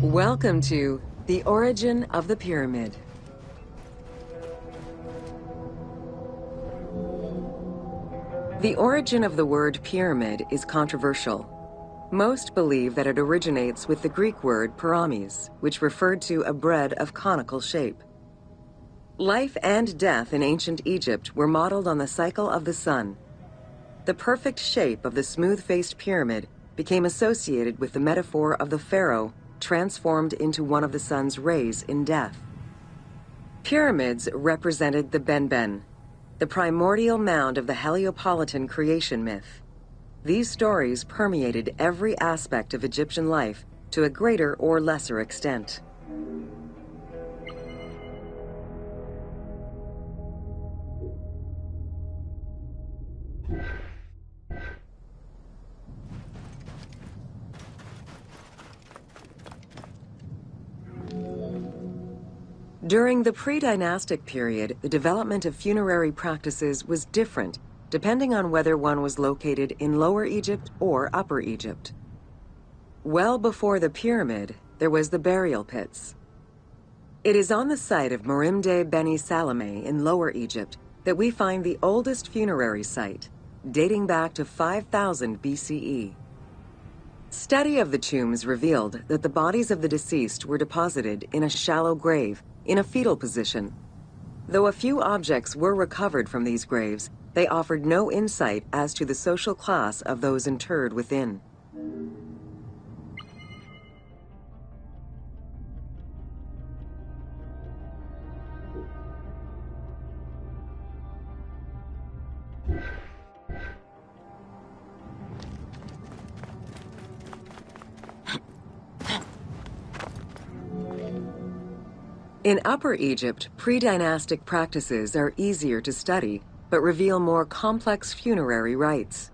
Welcome to The Origin of the Pyramid. The origin of the word pyramid is controversial. Most believe that it originates with the Greek word pyramis, which referred to a bread of conical shape. Life and death in ancient Egypt were modeled on the cycle of the sun. The perfect shape of the smooth-faced pyramid became associated with the metaphor of the pharaoh transformed into one of the sun's rays in death. Pyramids represented the Benben, the primordial mound of the Heliopolitan creation myth. These stories permeated every aspect of Egyptian life to a greater or lesser extent. During the pre-dynastic period, the development of funerary practices was different depending on whether one was located in Lower Egypt or Upper Egypt. Well before the pyramid, there was the burial pits. It is on the site of Merimde Beni Salame in Lower Egypt that we find the oldest funerary site, dating back to 5000 BCE. Study of the tombs revealed that the bodies of the deceased were deposited in a shallow grave in a fetal position. Though a few objects were recovered from these graves, they offered no insight as to the social class of those interred within. In Upper Egypt, pre-dynastic practices are easier to study, but reveal more complex funerary rites.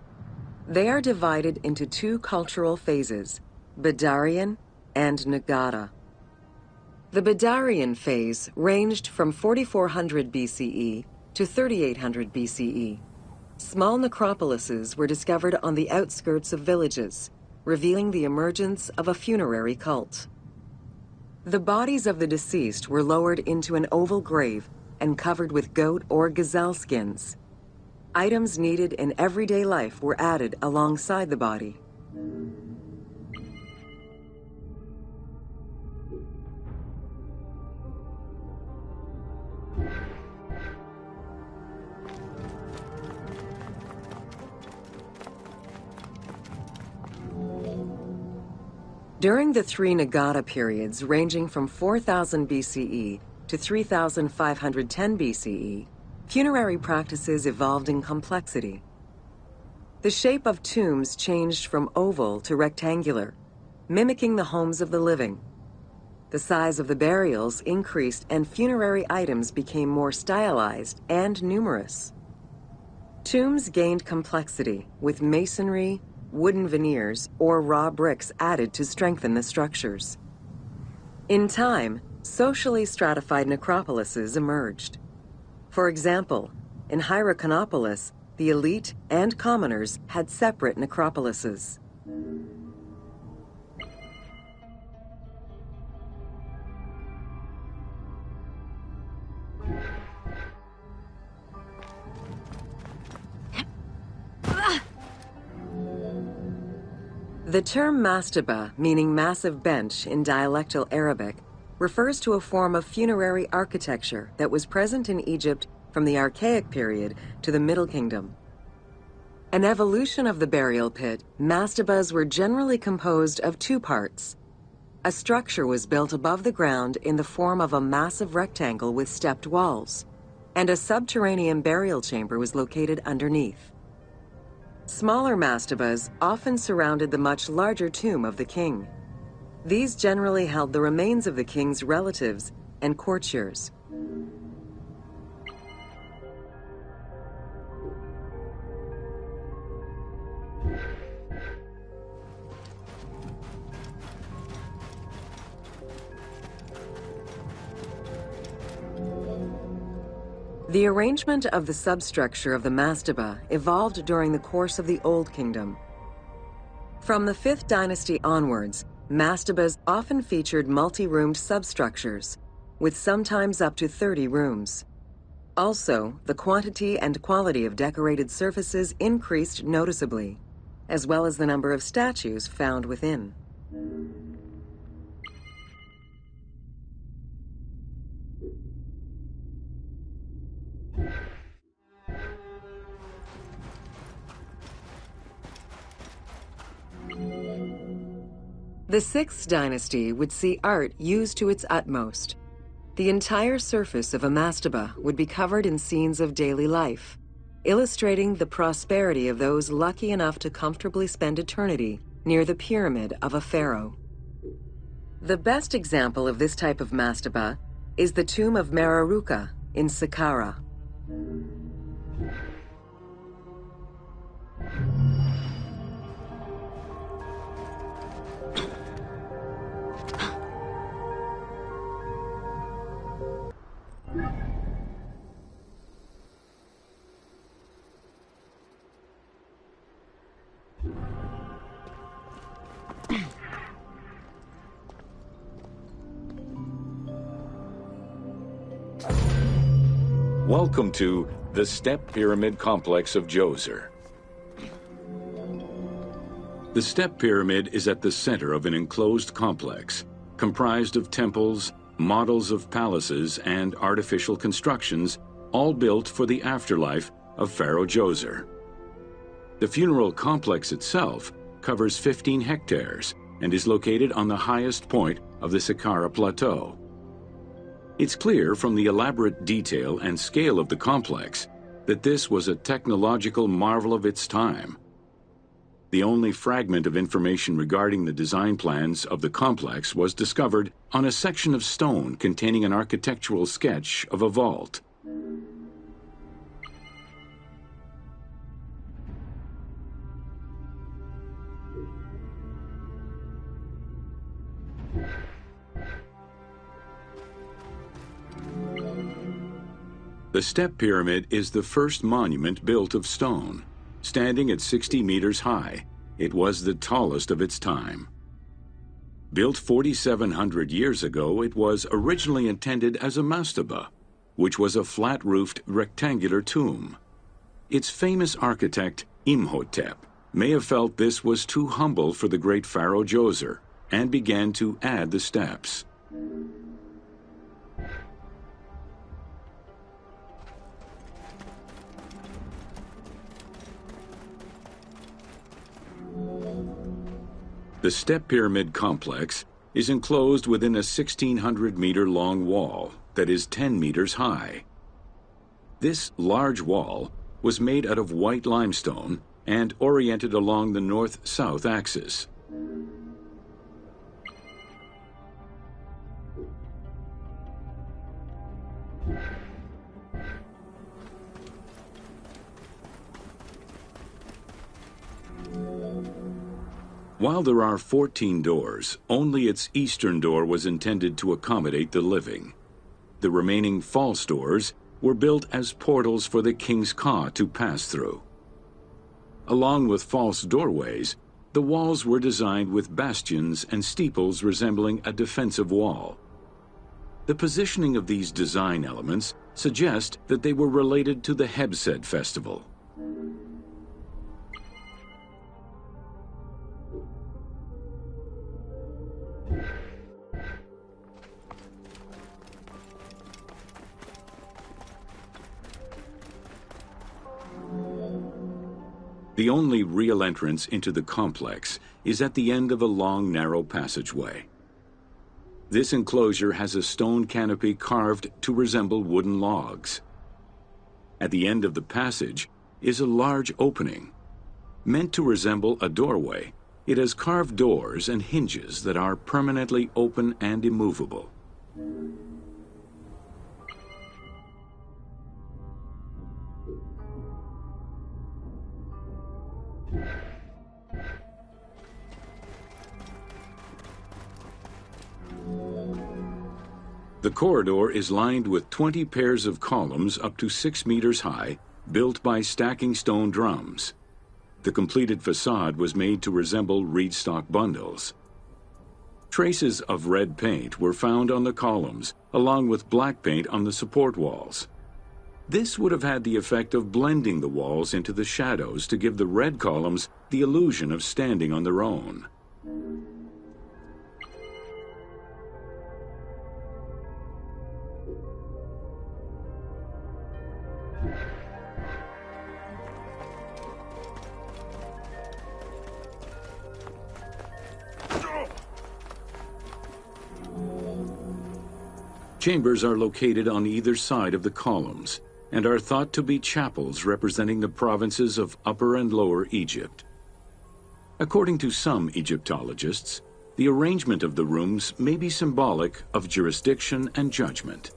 They are divided into two cultural phases, Badarian and Nagata. The Badarian phase ranged from 4400 BCE to 3800 BCE. Small necropolises were discovered on the outskirts of villages, revealing the emergence of a funerary cult. The bodies of the deceased were lowered into an oval grave and covered with goat or gazelle skins. Items needed in everyday life were added alongside the body. During the three Nagata periods ranging from 4000 BCE to 3510 BCE, funerary practices evolved in complexity. The shape of tombs changed from oval to rectangular, mimicking the homes of the living. The size of the burials increased and funerary items became more stylized and numerous. Tombs gained complexity with masonry, wooden veneers, or raw bricks added to strengthen the structures. In time, socially stratified necropolises emerged. For example, in Hierakonpolis, the elite and commoners had separate necropolises. The term mastaba, meaning massive bench in dialectal Arabic, refers to a form of funerary architecture that was present in Egypt from the Archaic period to the Middle Kingdom. An evolution of the burial pit, mastabas were generally composed of two parts. A structure was built above the ground in the form of a massive rectangle with stepped walls, and a subterranean burial chamber was located underneath. Smaller mastabas often surrounded the much larger tomb of the king. These generally held the remains of the king's relatives and courtiers. The arrangement of the substructure of the mastaba evolved during the course of the Old Kingdom. From the 5th dynasty onwards, mastabas often featured multi-roomed substructures, with sometimes up to 30 rooms. Also, the quantity and quality of decorated surfaces increased noticeably, as well as the number of statues found within. The 6th dynasty would see art used to its utmost. The entire surface of a mastaba would be covered in scenes of daily life, illustrating the prosperity of those lucky enough to comfortably spend eternity near the pyramid of a pharaoh. The best example of this type of mastaba is the tomb of Mereruka in Saqqara. Welcome to the Step Pyramid Complex of Djoser. The Step Pyramid is at the center of an enclosed complex, comprised of temples, models of palaces, and artificial constructions, all built for the afterlife of Pharaoh Djoser. The funeral complex itself covers 15 hectares and is located on the highest point of the Saqqara Plateau. It's clear from the elaborate detail and scale of the complex that this was a technological marvel of its time. The only fragment of information regarding the design plans of the complex was discovered on a section of stone containing an architectural sketch of a vault. The Step Pyramid is the first monument built of stone. Standing at 60 meters high, it was the tallest of its time. Built 4,700 years ago, it was originally intended as a mastaba, which was a flat-roofed rectangular tomb. Its famous architect, Imhotep, may have felt this was too humble for the great pharaoh Djoser and began to add the steps. The Step Pyramid complex is enclosed within a 1,600-meter-long wall that is 10 meters high. This large wall was made out of white limestone and oriented along the north-south axis. While there are 14 doors, only its eastern door was intended to accommodate the living. The remaining false doors were built as portals for the king's Ka to pass through. Along with false doorways, the walls were designed with bastions and steeples resembling a defensive wall. The positioning of these design elements suggest that they were related to the Hebsed festival. The only real entrance into the complex is at the end of a long, narrow passageway. This enclosure has a stone canopy carved to resemble wooden logs. At the end of the passage is a large opening. Meant to resemble a doorway, it has carved doors and hinges that are permanently open and immovable. The corridor is lined with 20 pairs of columns up to 6 meters high, built by stacking stone drums. The completed facade was made to resemble reed stock bundles. Traces of red paint were found on the columns, along with black paint on the support walls. This would have had the effect of blending the walls into the shadows to give the red columns the illusion of standing on their own. Chambers are located on either side of the columns and are thought to be chapels representing the provinces of Upper and Lower Egypt. According to some Egyptologists, the arrangement of the rooms may be symbolic of jurisdiction and judgment.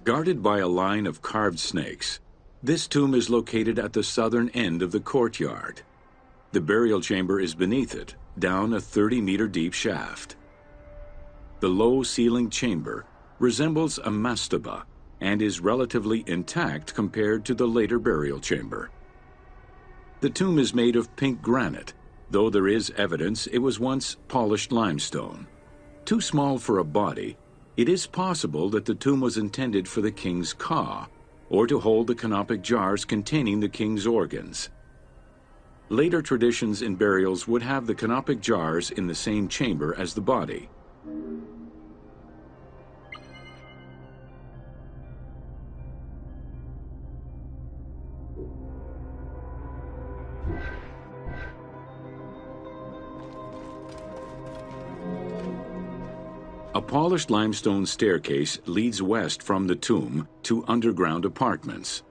Guarded by a line of carved snakes, this tomb is located at the southern end of the courtyard. The burial chamber is beneath it, down a 30-meter deep shaft. The low-ceilinged chamber resembles a mastaba and is relatively intact compared to the later burial chamber. The tomb is made of pink granite, though there is evidence it was once polished limestone. Too small for a body, it is possible that the tomb was intended for the king's ka, or to hold the canopic jars containing the king's organs. Later traditions in burials would have the canopic jars in the same chamber as the body. A polished limestone staircase leads west from the tomb to underground apartments.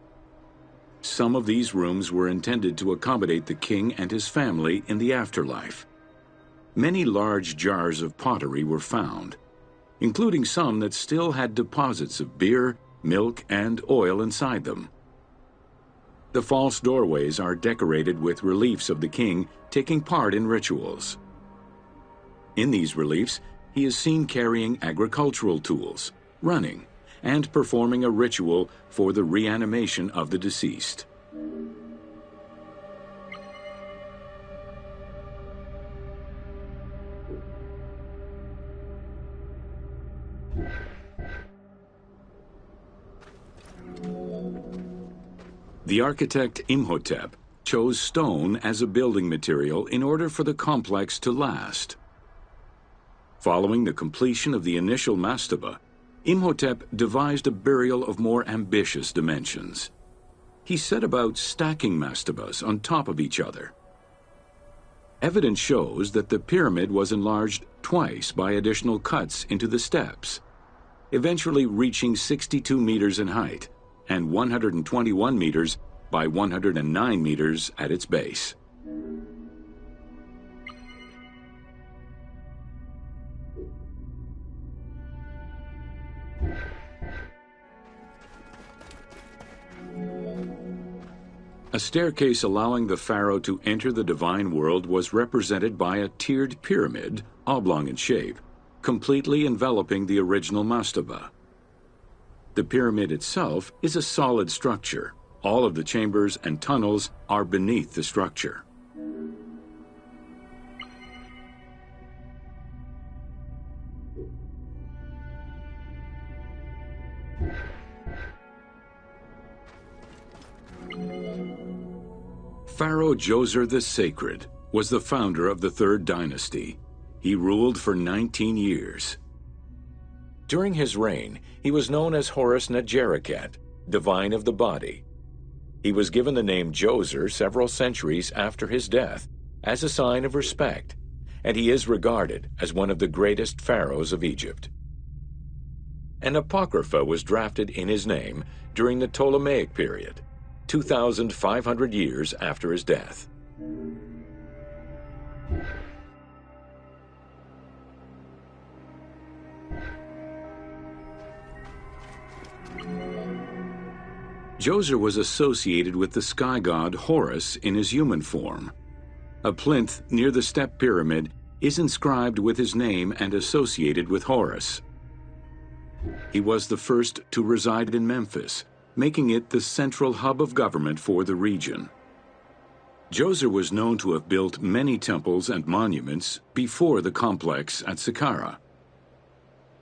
Some of these rooms were intended to accommodate the king and his family in the afterlife. Many large jars of pottery were found, including some that still had deposits of beer, milk, and oil inside them. The false doorways are decorated with reliefs of the king taking part in rituals. In these reliefs, he is seen carrying agricultural tools, running, and performing a ritual for the reanimation of the deceased. The architect Imhotep chose stone as a building material in order for the complex to last. Following the completion of the initial mastaba, Imhotep devised a burial of more ambitious dimensions. He set about stacking mastabas on top of each other. Evidence shows that the pyramid was enlarged twice by additional cuts into the steps, eventually reaching 62 meters in height and 121 meters by 109 meters at its base. A staircase allowing the pharaoh to enter the divine world was represented by a tiered pyramid, oblong in shape, completely enveloping the original mastaba. The pyramid itself is a solid structure. All of the chambers and tunnels are beneath the structure. Pharaoh Djoser the Sacred was the founder of the Third Dynasty. He ruled for 19 years. During his reign, he was known as Horus Nedjeriket, divine of the body. He was given the name Djoser several centuries after his death as a sign of respect, and he is regarded as one of the greatest pharaohs of Egypt. An apocrypha was drafted in his name during the Ptolemaic period, 2,500 years after his death. Djoser was associated with the sky god Horus in his human form. A plinth near the Step Pyramid is inscribed with his name and associated with Horus. He was the first to reside in Memphis, making it the central hub of government for the region. Djoser was known to have built many temples and monuments before the complex at Saqqara.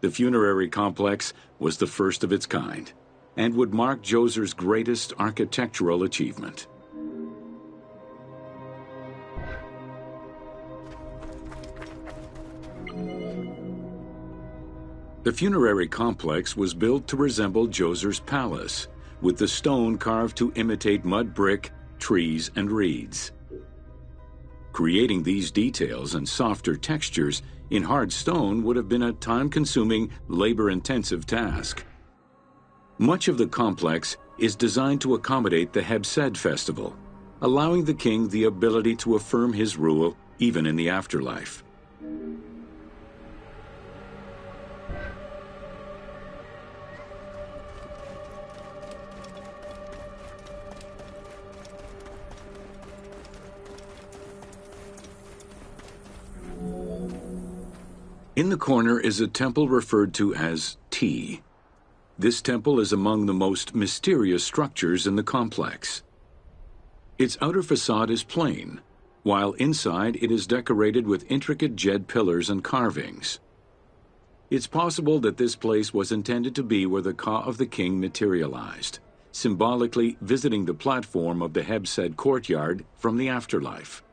The funerary complex was the first of its kind, and would mark Djoser's greatest architectural achievement. The funerary complex was built to resemble Djoser's palace, with the stone carved to imitate mud brick, trees, and reeds. Creating these details and softer textures in hard stone would have been a time-consuming, labor-intensive task. Much of the complex is designed to accommodate the Hebsed festival, allowing the king the ability to affirm his rule even in the afterlife. In the corner is a temple referred to as T. This temple is among the most mysterious structures in the complex. Its outer facade is plain, while inside it is decorated with intricate jed pillars and carvings. It's possible that this place was intended to be where the Ka of the king materialized, symbolically visiting the platform of the Hebsed courtyard from the afterlife.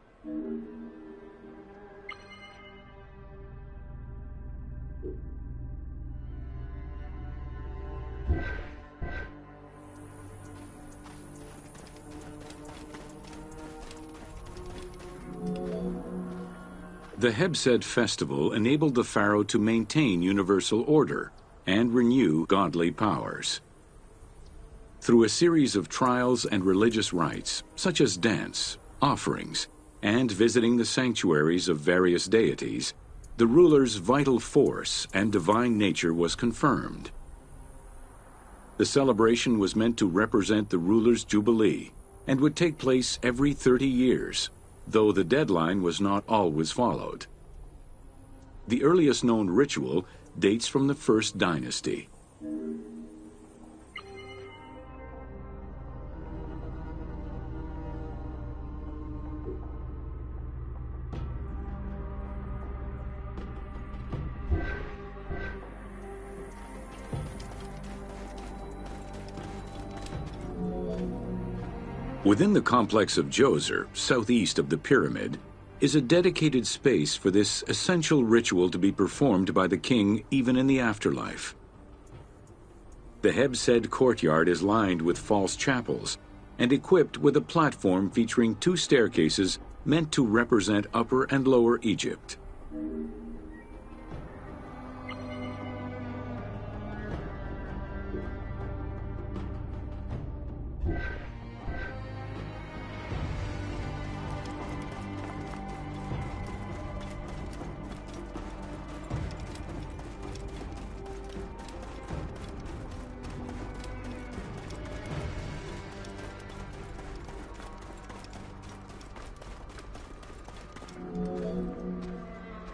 The Hebsed festival enabled the pharaoh to maintain universal order and renew godly powers. Through a series of trials and religious rites, such as dance, offerings, and visiting the sanctuaries of various deities, the ruler's vital force and divine nature was confirmed. The celebration was meant to represent the ruler's jubilee and would take place every 30 years, though the deadline was not always followed. The earliest known ritual dates from the First Dynasty. Within the complex of Djoser, southeast of the pyramid, is a dedicated space for this essential ritual to be performed by the king even in the afterlife. The Hebsed courtyard is lined with false chapels and equipped with a platform featuring 2 staircases meant to represent Upper and Lower Egypt.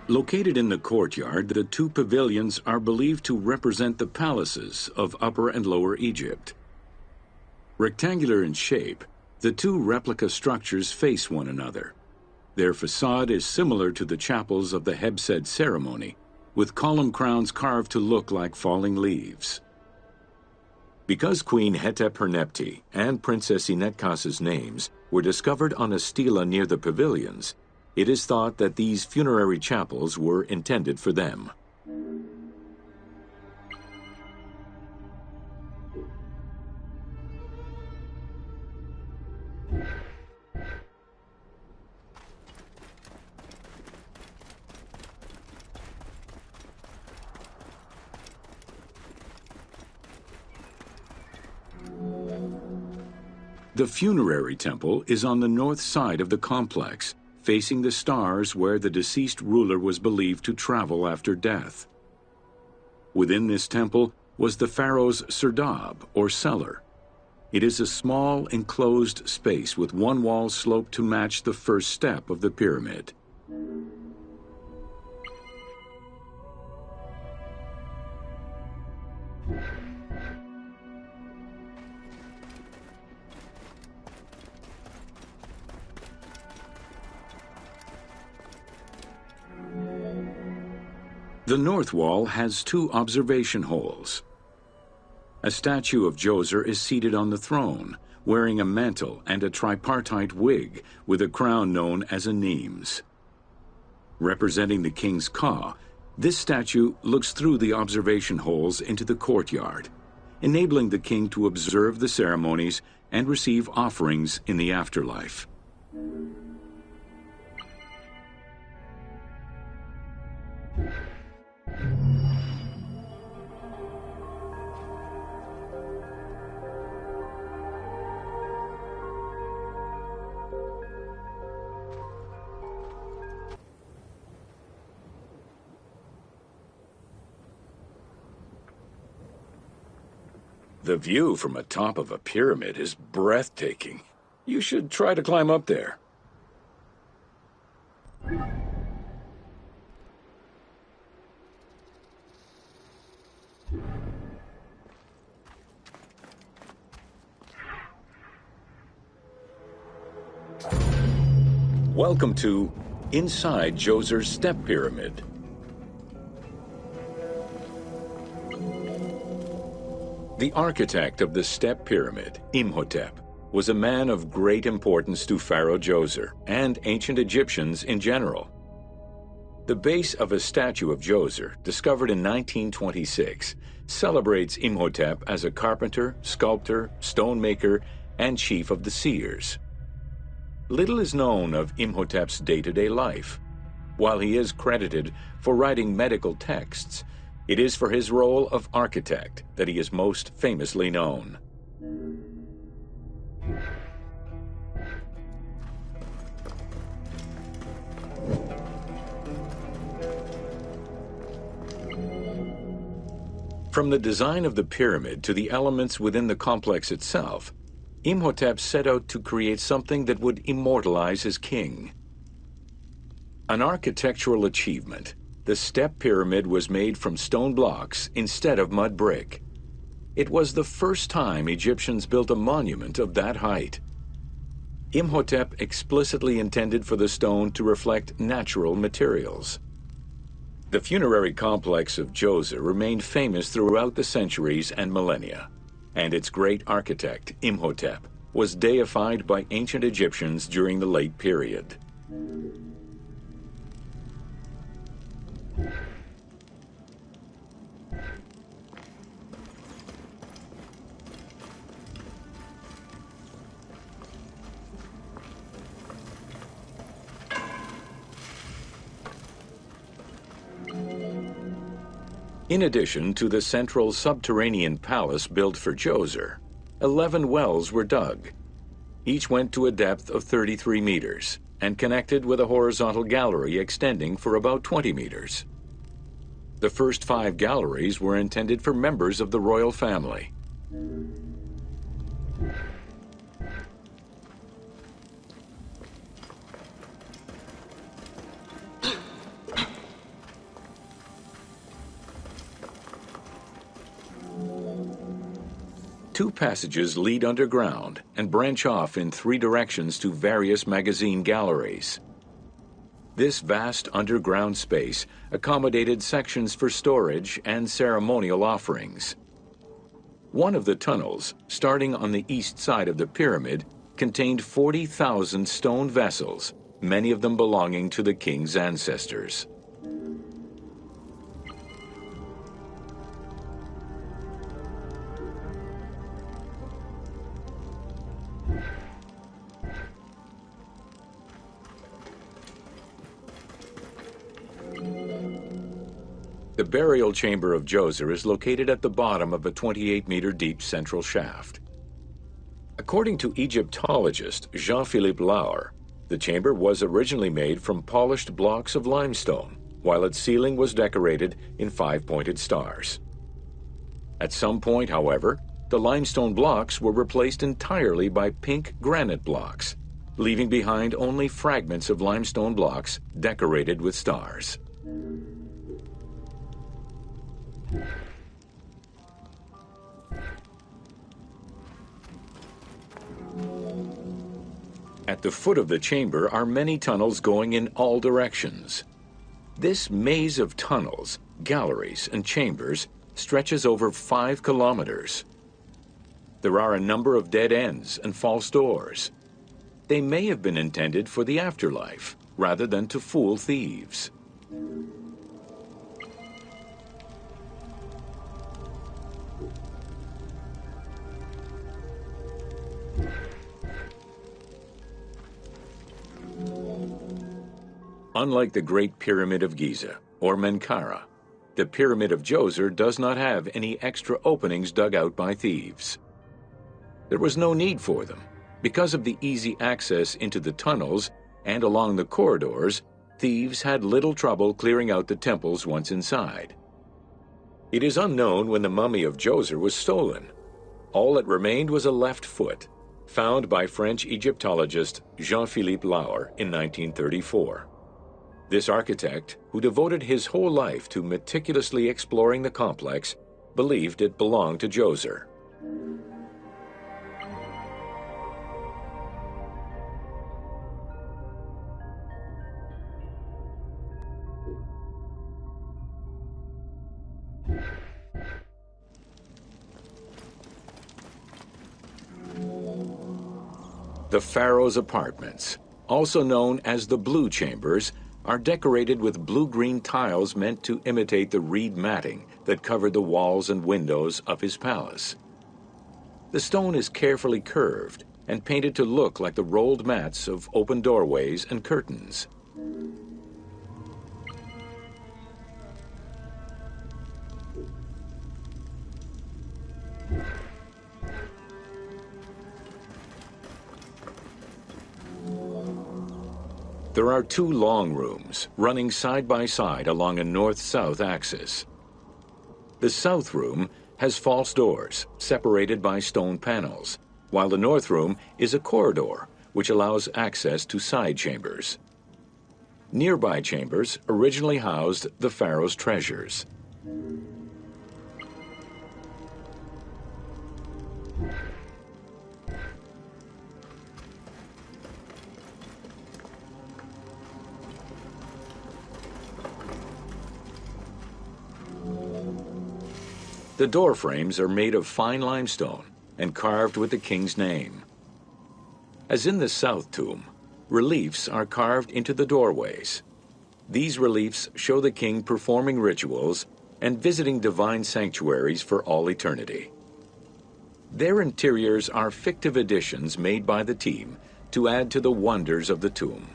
Located in the courtyard, the 2 pavilions are believed to represent the palaces of Upper and Lower Egypt. Rectangular in shape, the 2 replica structures face one another. Their facade is similar to the chapels of the Hebsed ceremony, with column crowns carved to look like falling leaves. Because Queen Hetep-Hernepti and Princess Inetkas's names were discovered on a stela near the pavilions, it is thought that these funerary chapels were intended for them. The Funerary Temple is on the north side of the complex, facing the stars where the deceased ruler was believed to travel after death. Within this temple was the pharaoh's serdab, or cellar. It is a small, enclosed space with one wall sloped to match the first step of the pyramid. The north wall has two observation holes. A statue of Djoser is seated on the throne, wearing a mantle and a tripartite wig with a crown known as a Nemes. Representing the king's Ka, this statue looks through the observation holes into the courtyard, enabling the king to observe the ceremonies and receive offerings in the afterlife. The view from atop of a pyramid is breathtaking. You should try to climb up there. Welcome to Inside Djoser's Step Pyramid. The architect of the Step Pyramid, Imhotep, was a man of great importance to Pharaoh Djoser and ancient Egyptians in general. The base of a statue of Djoser, discovered in 1926, celebrates Imhotep as a carpenter, sculptor, stonemaker, and chief of the seers. Little is known of Imhotep's day-to-day life. While he is credited for writing medical texts, it is for his role of architect that he is most famously known. From the design of the pyramid to the elements within the complex itself, Imhotep set out to create something that would immortalize his king. An architectural achievement, the Step Pyramid was made from stone blocks instead of mud brick. It was the first time Egyptians built a monument of that height. Imhotep explicitly intended for the stone to reflect natural materials. The funerary complex of Djoser remained famous throughout the centuries and millennia, and its great architect, Imhotep, was deified by ancient Egyptians during the late period. In addition to the central subterranean palace built for Djoser, 11 wells were dug. Each went to a depth of 33 meters and connected with a horizontal gallery extending for about 20 meters. The first 5 galleries were intended for members of the royal family. Two passages lead underground and branch off in 3 directions to various magazine galleries. This vast underground space accommodated sections for storage and ceremonial offerings. One of the tunnels, starting on the east side of the pyramid, contained 40,000 stone vessels, many of them belonging to the king's ancestors. The burial chamber of Djoser is located at the bottom of a 28-meter deep central shaft. According to Egyptologist Jean-Philippe Lauer, the chamber was originally made from polished blocks of limestone, while its ceiling was decorated in five-pointed stars. At some point, however, the limestone blocks were replaced entirely by pink granite blocks, leaving behind only fragments of limestone blocks decorated with stars. At the foot of the chamber are many tunnels going in all directions. This maze of tunnels, galleries, and chambers stretches over 5 kilometers. There are a number of dead ends and false doors. They may have been intended for the afterlife, rather than to fool thieves. Unlike the Great Pyramid of Giza, or Menkaure, the Pyramid of Djoser does not have any extra openings dug out by thieves. There was no need for them. Because of the easy access into the tunnels and along the corridors, thieves had little trouble clearing out the temples once inside. It is unknown when the mummy of Djoser was stolen. All that remained was a left foot, found by French Egyptologist Jean-Philippe Lauer in 1934. This architect, who devoted his whole life to meticulously exploring the complex, believed it belonged to Djoser. The Pharaoh's apartments, also known as the Blue Chambers, are decorated with blue-green tiles meant to imitate the reed matting that covered the walls and windows of his palace. The stone is carefully curved and painted to look like the rolled mats of open doorways and curtains. There are 2 long rooms running side by side along a north-south axis. The south room has false doors separated by stone panels, while the north room is a corridor which allows access to side chambers. Nearby chambers originally housed the pharaoh's treasures. The door frames are made of fine limestone and carved with the king's name. As in the south tomb, reliefs are carved into the doorways. These reliefs show the king performing rituals and visiting divine sanctuaries for all eternity. Their interiors are fictive additions made by the team to add to the wonders of the tomb.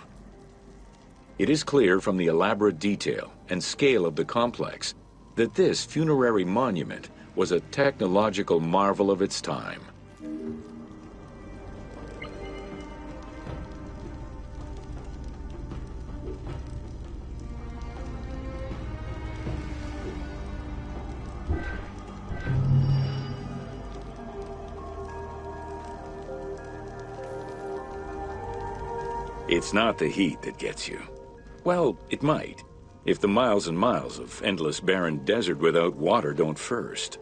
It is clear from the elaborate detail and scale of the complex that this funerary monument was a technological marvel of its time. It's not the heat that gets you. Well, it might, if the miles and miles of endless barren desert without water don't first.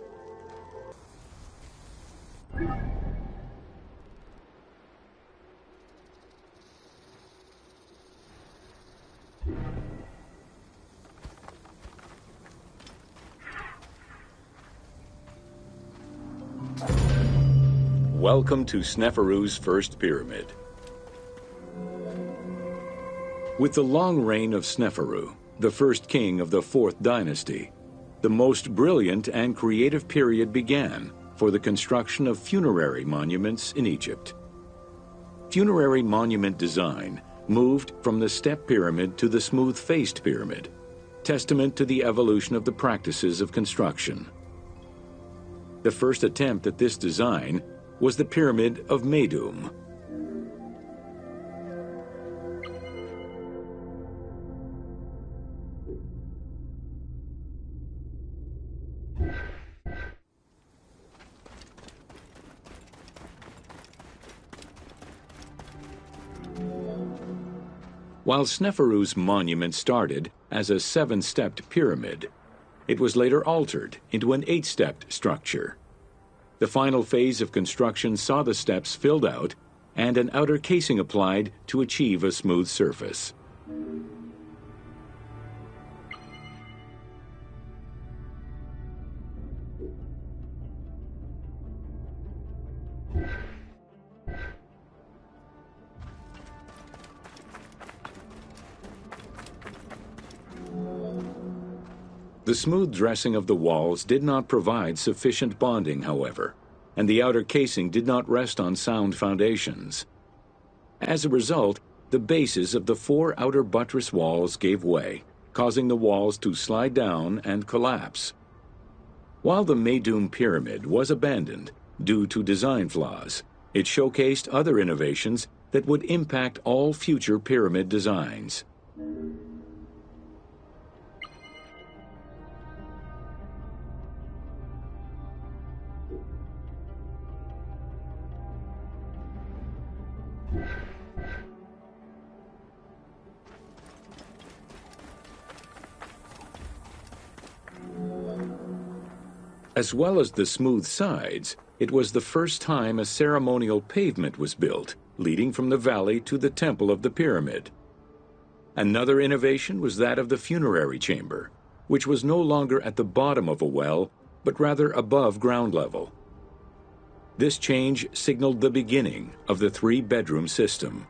Welcome to Sneferu's first pyramid. With the long reign of Sneferu, the first king of the 4th dynasty, the most brilliant and creative period began for the construction of funerary monuments in Egypt. Funerary monument design moved from the step pyramid to the smooth-faced pyramid, testament to the evolution of the practices of construction. The first attempt at this design was the Pyramid of Meidum. While Sneferu's monument started as a 7-stepped pyramid, it was later altered into an 8-stepped structure. The final phase of construction saw the steps filled out and an outer casing applied to achieve a smooth surface. The smooth dressing of the walls did not provide sufficient bonding, however, and the outer casing did not rest on sound foundations. As a result, the bases of the 4 outer buttress walls gave way, causing the walls to slide down and collapse. While the Meidum Pyramid was abandoned due to design flaws, it showcased other innovations that would impact all future pyramid designs. As well as the smooth sides, it was the first time a ceremonial pavement was built, leading from the valley to the temple of the pyramid. Another innovation was that of the funerary chamber, which was no longer at the bottom of a well, but rather above ground level. This change signaled the beginning of the 3-bedroom system.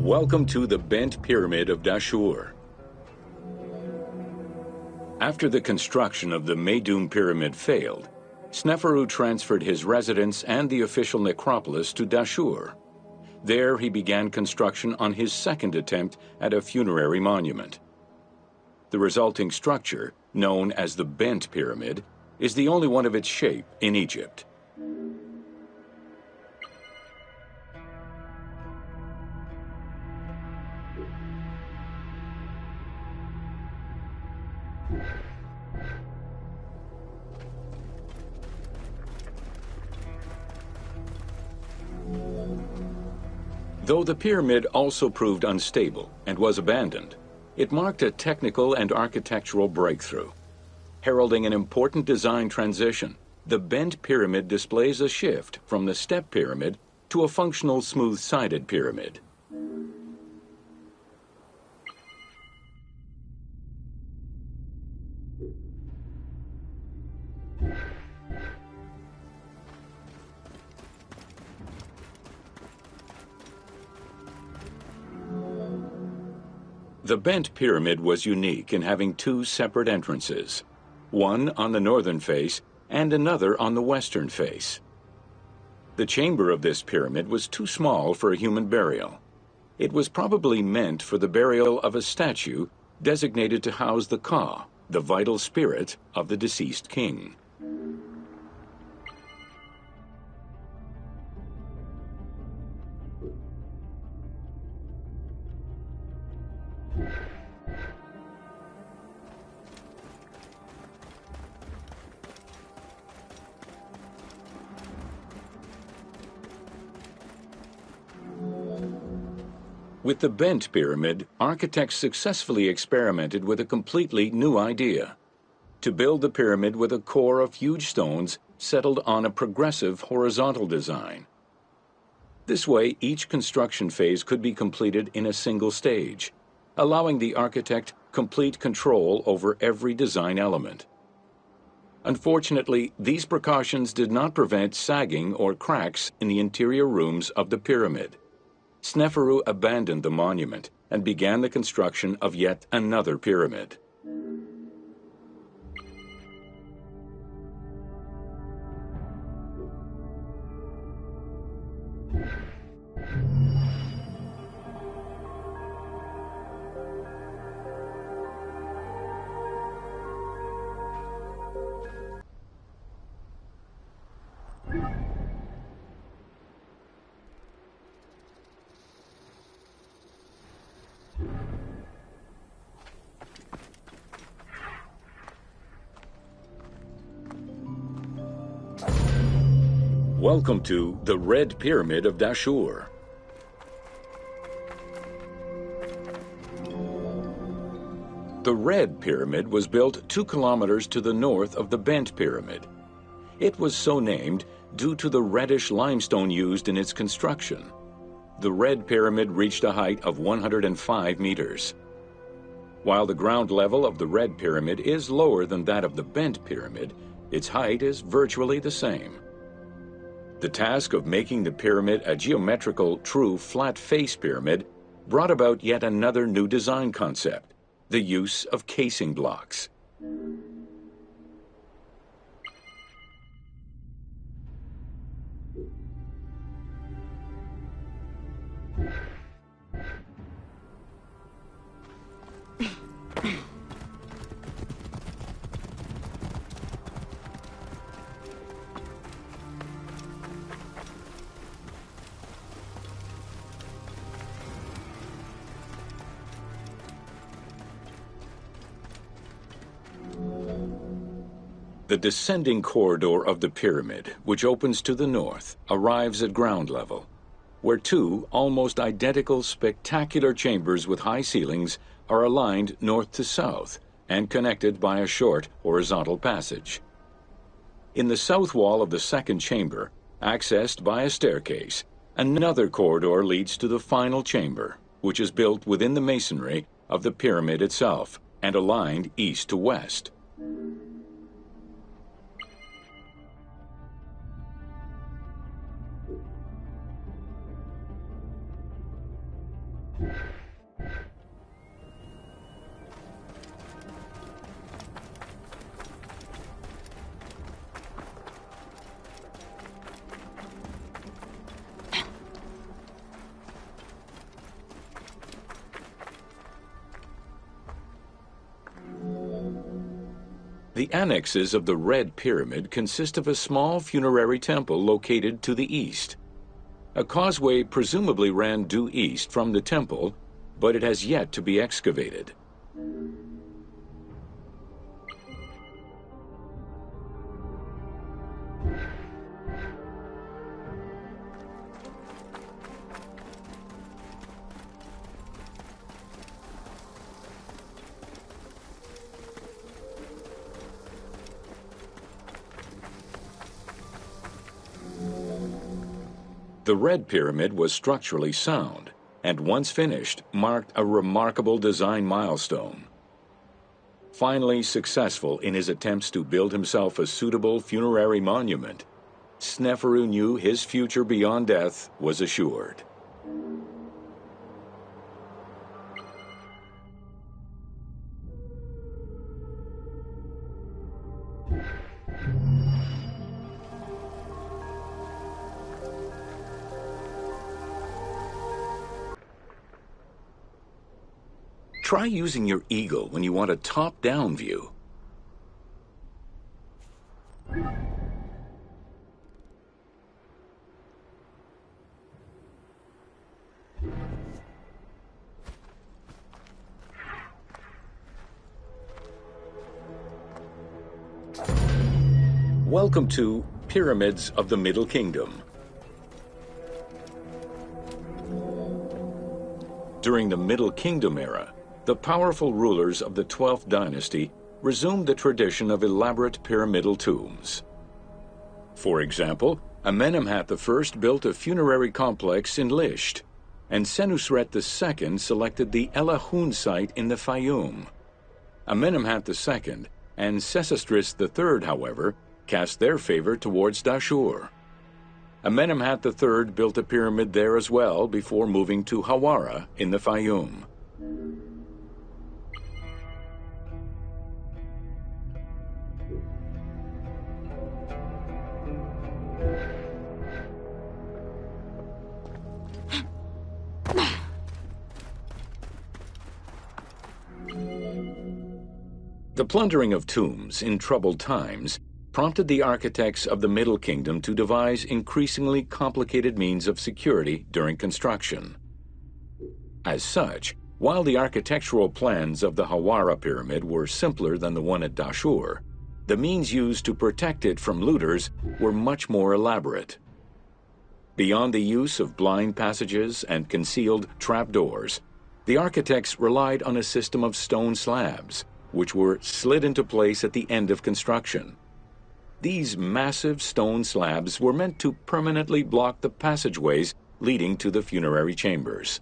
Welcome to the Bent Pyramid of Dahshur. After the construction of the Meidum Pyramid failed, Sneferu transferred his residence and the official necropolis to Dahshur. There he began construction on his second attempt at a funerary monument. The resulting structure, known as the Bent Pyramid, is the only one of its shape in Egypt. Though the pyramid also proved unstable and was abandoned, it marked a technical and architectural breakthrough. Heralding an important design transition, the Bent Pyramid displays a shift from the step pyramid to a functional smooth-sided pyramid. The Bent Pyramid was unique in having 2 separate entrances, one on the northern face and another on the western face. The chamber of this pyramid was too small for a human burial. It was probably meant for the burial of a statue designated to house the Ka, the vital spirit of the deceased king. With the Bent Pyramid, architects successfully experimented with a completely new idea: to build the pyramid with a core of huge stones settled on a progressive horizontal design. This way, each construction phase could be completed in a single stage, allowing the architect complete control over every design element. Unfortunately, these precautions did not prevent sagging or cracks in the interior rooms of the pyramid. Sneferu abandoned the monument and began the construction of yet another pyramid. Welcome to the Red Pyramid of Dahshur. The Red Pyramid was built 2 kilometers to the north of the Bent Pyramid. It was so named due to the reddish limestone used in its construction. The Red Pyramid reached a height of 105 meters. While the ground level of the Red Pyramid is lower than that of the Bent Pyramid, its height is virtually the same. The task of making the pyramid a geometrical, true flat-face pyramid brought about yet another new design concept: the use of casing blocks. The descending corridor of the pyramid, which opens to the north, arrives at ground level, where 2 almost identical spectacular chambers with high ceilings are aligned north to south and connected by a short horizontal passage. In the south wall of the second chamber, accessed by a staircase, another corridor leads to the final chamber, which is built within the masonry of the pyramid itself and aligned east to west. The annexes of the Red Pyramid consist of a small funerary temple located to the east. A causeway presumably ran due east from the temple, but it has yet to be excavated. The Red Pyramid was structurally sound, and once finished, marked a remarkable design milestone. Finally successful in his attempts to build himself a suitable funerary monument, Sneferu knew his future beyond death was assured. Try using your eagle when you want a top-down view. Welcome to Pyramids of the Middle Kingdom. During the Middle Kingdom era, the powerful rulers of the 12th dynasty resumed the tradition of elaborate pyramidal tombs. For example, Amenemhat I built a funerary complex in Lisht, and Senusret II selected the El Ahun site in the Fayoum. Amenemhat II and Sesostris III, however, cast their favor towards Dahshur. Amenemhat III built a pyramid there as well before moving to Hawara in the Fayum. The plundering of tombs in troubled times prompted the architects of the Middle Kingdom to devise increasingly complicated means of security during construction. As such, while the architectural plans of the Hawara pyramid were simpler than the one at Dahshur, the means used to protect it from looters were much more elaborate. Beyond the use of blind passages and concealed trapdoors, the architects relied on a system of stone slabs, which were slid into place at the end of construction. These massive stone slabs were meant to permanently block the passageways leading to the funerary chambers.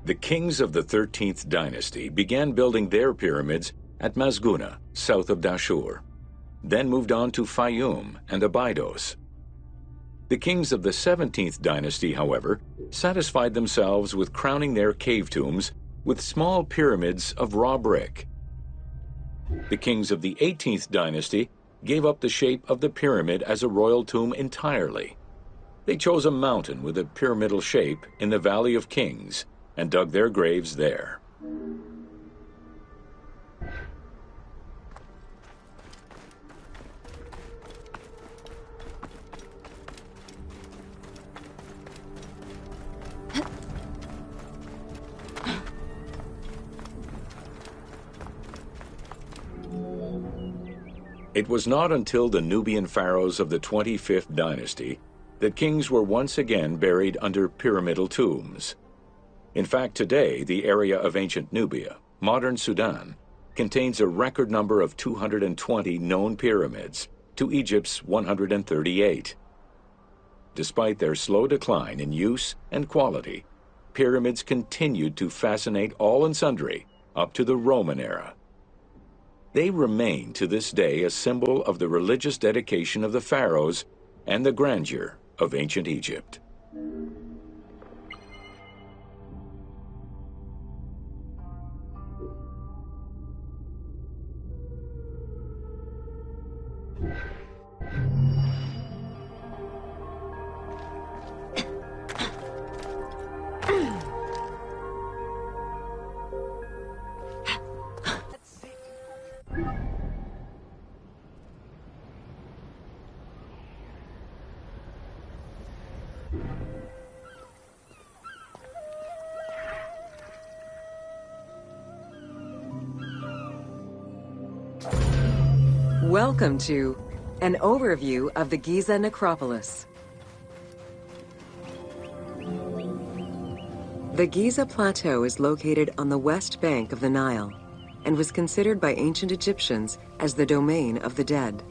The kings of the 13th dynasty began building their pyramids at Mazguna, south of Dahshur, then moved on to Fayum and Abydos. The kings of the 17th dynasty, however, satisfied themselves with crowning their cave tombs with small pyramids of raw brick. The kings of the 18th dynasty gave up the shape of the pyramid as a royal tomb entirely. They chose a mountain with a pyramidal shape in the Valley of Kings and dug their graves there. It was not until the Nubian pharaohs of the 25th dynasty that kings were once again buried under pyramidal tombs. In fact, today, the area of ancient Nubia, modern Sudan, contains a record number of 220 known pyramids to Egypt's 138. Despite their slow decline in use and quality, pyramids continued to fascinate all and sundry up to the Roman era. They remain to this day a symbol of the religious dedication of the pharaohs and the grandeur of ancient Egypt. Welcome to an overview of the Giza Necropolis. The Giza Plateau is located on the west bank of the Nile and was considered by ancient Egyptians as the domain of the dead.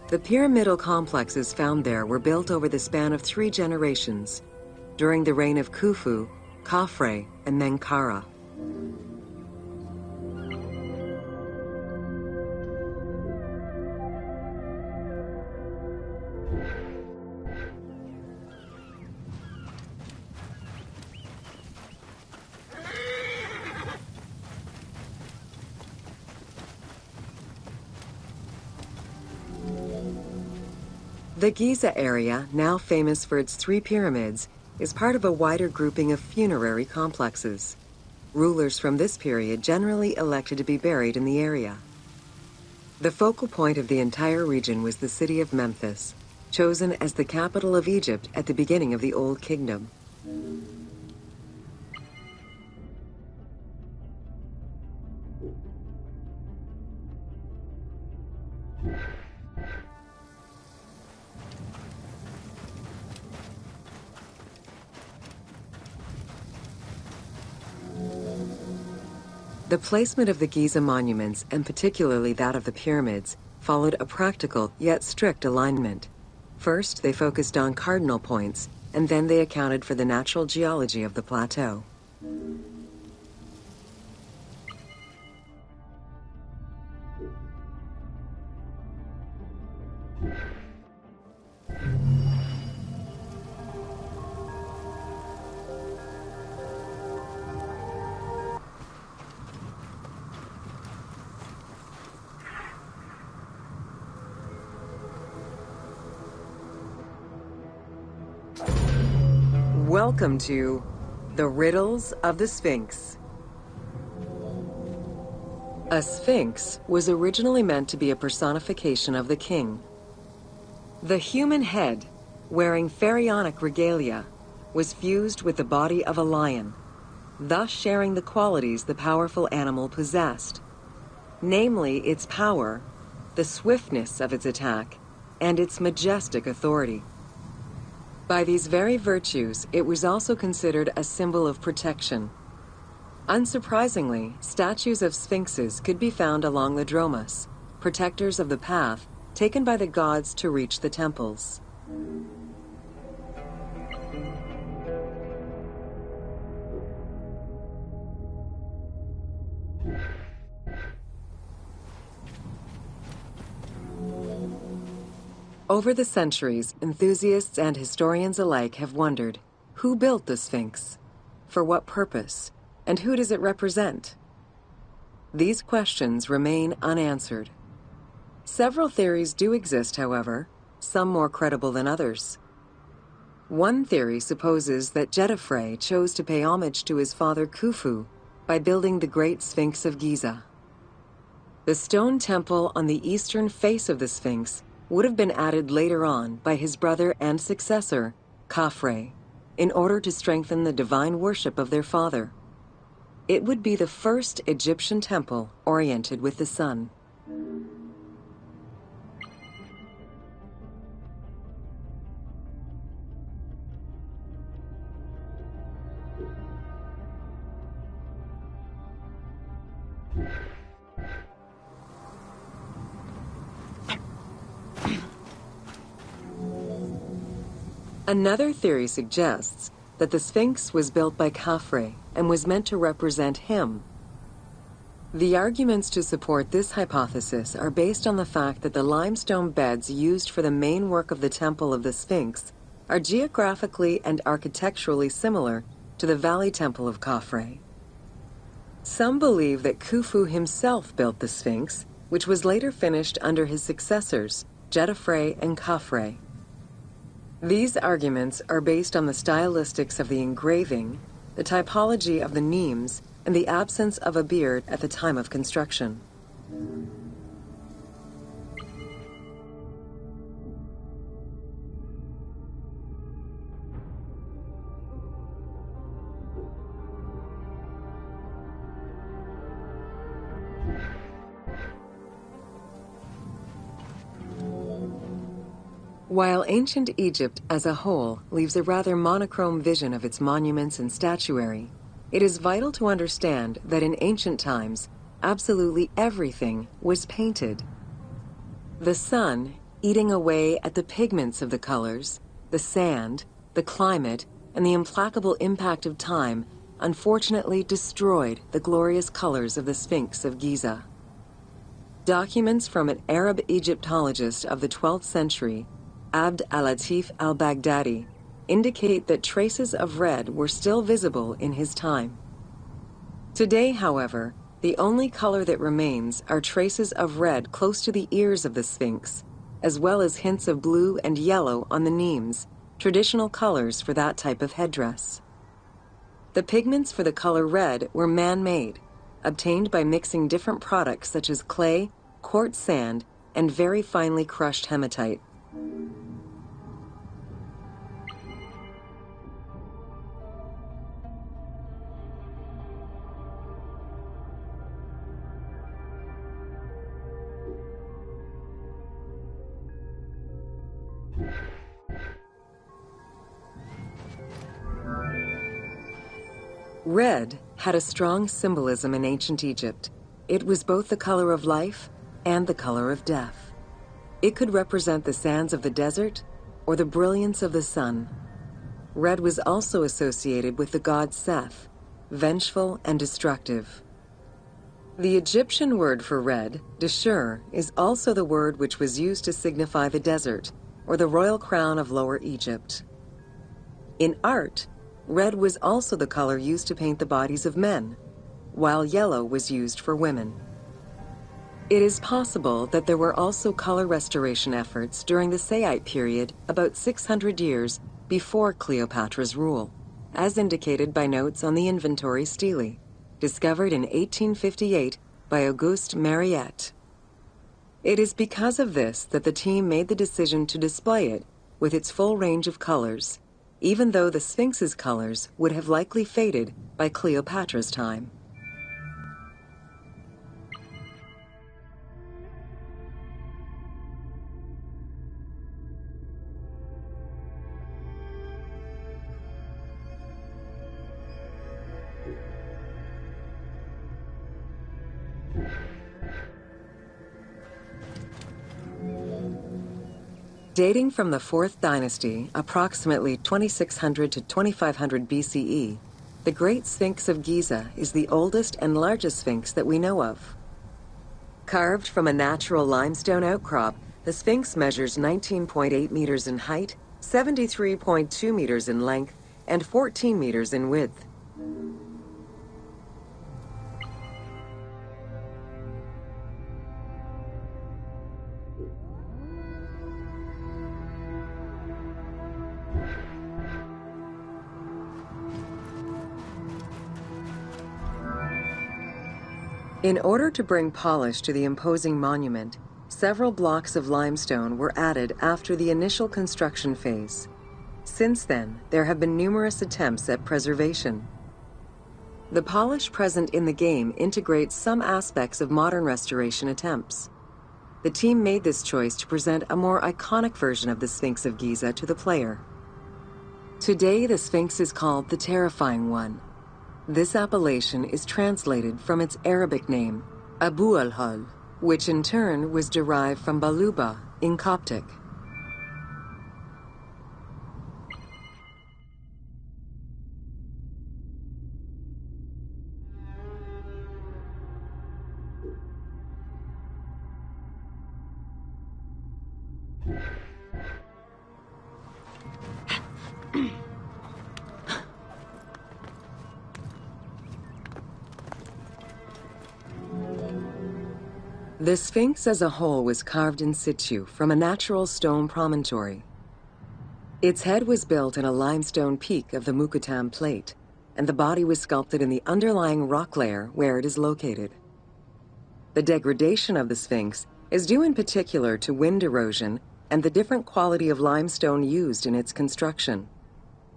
The pyramidal complexes found there were built over the span of 3 generations, during the reign of Khufu, Khafre, and Menkaure. The Giza area, now famous for its 3 pyramids, is part of a wider grouping of funerary complexes. Rulers from this period generally elected to be buried in the area. The focal point of the entire region was the city of Memphis, chosen as the capital of Egypt at the beginning of the Old Kingdom. The placement of the Giza monuments, and particularly that of the pyramids, followed a practical yet strict alignment. First, they focused on cardinal points, and then they accounted for the natural geology of the plateau. Welcome to the Riddles of the Sphinx. A sphinx was originally meant to be a personification of the king. The human head, wearing pharaonic regalia, was fused with the body of a lion, thus sharing the qualities the powerful animal possessed, namely its power, the swiftness of its attack, and its majestic authority. By these very virtues, it was also considered a symbol of protection. Unsurprisingly, statues of sphinxes could be found along the Dromus, protectors of the path taken by the gods to reach the temples. Over the centuries, enthusiasts and historians alike have wondered, who built the Sphinx? For what purpose? And who does it represent? These questions remain unanswered. Several theories do exist, however, some more credible than others. One theory supposes that Khafre chose to pay homage to his father Khufu by building the Great Sphinx of Giza. The stone temple on the eastern face of the Sphinx would have been added later on by his brother and successor, Khafre, in order to strengthen the divine worship of their father. It would be the first Egyptian temple oriented with the sun. Another theory suggests that the Sphinx was built by Khafre and was meant to represent him. The arguments to support this hypothesis are based on the fact that the limestone beds used for the main work of the Temple of the Sphinx are geographically and architecturally similar to the Valley Temple of Khafre. Some believe that Khufu himself built the Sphinx, which was later finished under his successors, Khafre and Khafre. These arguments are based on the stylistics of the engraving, the typology of the nemes, and the absence of a beard at the time of construction. While ancient Egypt as a whole leaves a rather monochrome vision of its monuments and statuary, it is vital to understand that in ancient times, absolutely everything was painted. The sun, eating away at the pigments of the colors, the sand, the climate, and the implacable impact of time, unfortunately destroyed the glorious colors of the Sphinx of Giza. Documents from an Arab Egyptologist of the 12th century, Abd al-Latif al-Baghdadi, indicate that traces of red were still visible in his time. Today, however, the only color that remains are traces of red close to the ears of the Sphinx, as well as hints of blue and yellow on the nemes, traditional colors for that type of headdress. The pigments for the color red were man-made, obtained by mixing different products such as clay, quartz sand, and very finely crushed hematite. Red had a strong symbolism in ancient Egypt. It was both the color of life and the color of death. It could represent the sands of the desert or the brilliance of the sun. Red was also associated with the god Seth, vengeful and destructive. The Egyptian word for red, Dahshur, is also the word which was used to signify the desert, or the royal crown of Lower Egypt. In art, red was also the color used to paint the bodies of men, while yellow was used for women. It is possible that there were also color restoration efforts during the Saite period about 600 years before Cleopatra's rule, as indicated by notes on the inventory stele, discovered in 1858 by Auguste Mariette. It is because of this that the team made the decision to display it with its full range of colors, even though the Sphinx's colors would have likely faded by Cleopatra's time. Dating from the 4th dynasty, approximately 2600 to 2500 BCE, the Great Sphinx of Giza is the oldest and largest sphinx that we know of. Carved from a natural limestone outcrop, the Sphinx measures 19.8 meters in height, 73.2 meters in length, and 14 meters in width. In order to bring polish to the imposing monument, several blocks of limestone were added after the initial construction phase. Since then, there have been numerous attempts at preservation. The polish present in the game integrates some aspects of modern restoration attempts. The team made this choice to present a more iconic version of the Sphinx of Giza to the player. Today, the Sphinx is called the Terrifying One. This appellation is translated from its Arabic name, Abu al-Hal, which in turn was derived from Baluba in Coptic. The Sphinx as a whole was carved in situ from a natural stone promontory. Its head was built in a limestone peak of the Mukattam Plate, and the body was sculpted in the underlying rock layer where it is located. The degradation of the Sphinx is due in particular to wind erosion and the different quality of limestone used in its construction.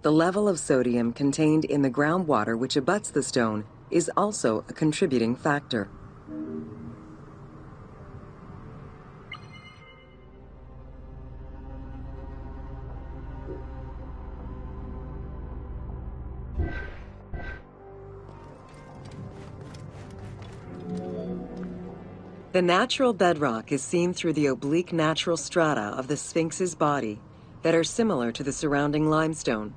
The level of sodium contained in the groundwater which abuts the stone is also a contributing factor. The natural bedrock is seen through the oblique natural strata of the Sphinx's body that are similar to the surrounding limestone.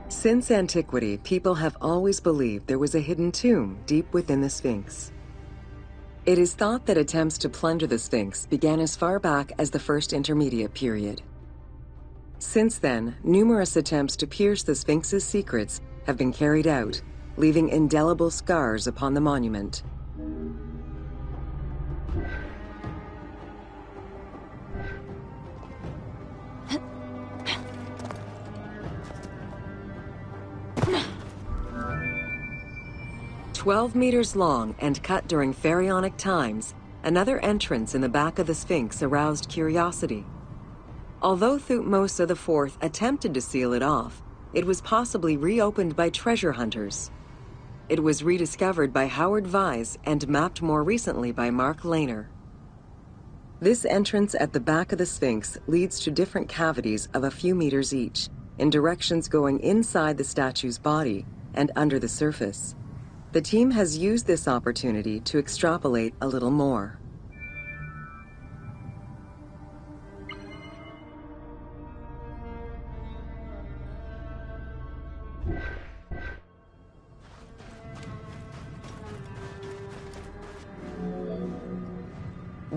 Since antiquity, people have always believed there was a hidden tomb deep within the Sphinx. It is thought that attempts to plunder the Sphinx began as far back as the First Intermediate period. Since then, numerous attempts to pierce the Sphinx's secrets have been carried out, leaving indelible scars upon the monument. "12 meters long and cut during pharaonic times, another entrance in the back of the Sphinx aroused curiosity. Although Thutmose IV attempted to seal it off, it was possibly reopened by treasure hunters. It was rediscovered by Howard Vyse and mapped more recently by Mark Lehner. This entrance at the back of the Sphinx leads to different cavities of a few meters each, in directions going inside the statue's body and under the surface. The team has used this opportunity to extrapolate a little more.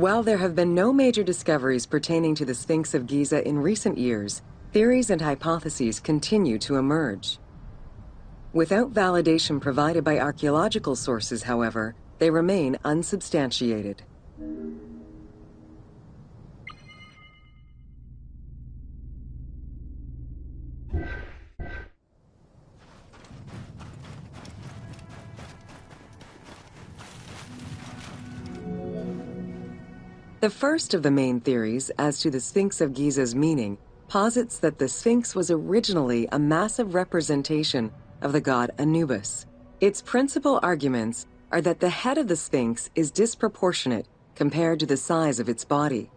While there have been no major discoveries pertaining to the Sphinx of Giza in recent years, theories and hypotheses continue to emerge. Without validation provided by archaeological sources, however, they remain unsubstantiated. The first of the main theories as to the Sphinx of Giza's meaning posits that the Sphinx was originally a massive representation of the god Anubis. Its principal arguments are that the head of the Sphinx is disproportionate compared to the size of its body.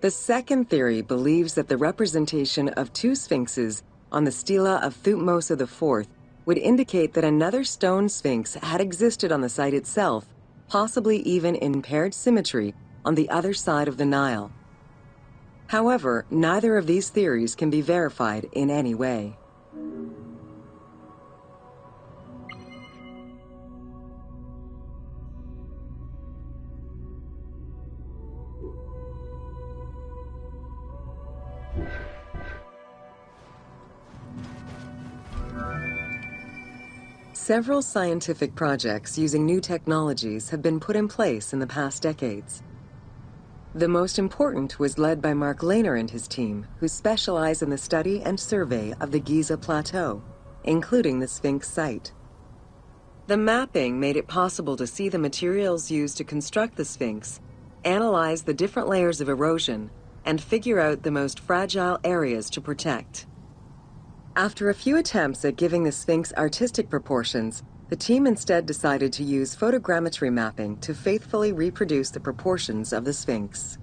The second theory believes that the representation of two sphinxes on the stela of Thutmose IV would indicate that another stone sphinx had existed on the site itself, possibly even in paired symmetry on the other side of the Nile. However, neither of these theories can be verified in any way. Several scientific projects using new technologies have been put in place in the past decades. The most important was led by Mark Lehner and his team, who specialize in the study and survey of the Giza Plateau, including the Sphinx site. The mapping made it possible to see the materials used to construct the Sphinx, analyze the different layers of erosion, and figure out the most fragile areas to protect. After a few attempts at giving the Sphinx artistic proportions, the team instead decided to use photogrammetry mapping to faithfully reproduce the proportions of the Sphinx.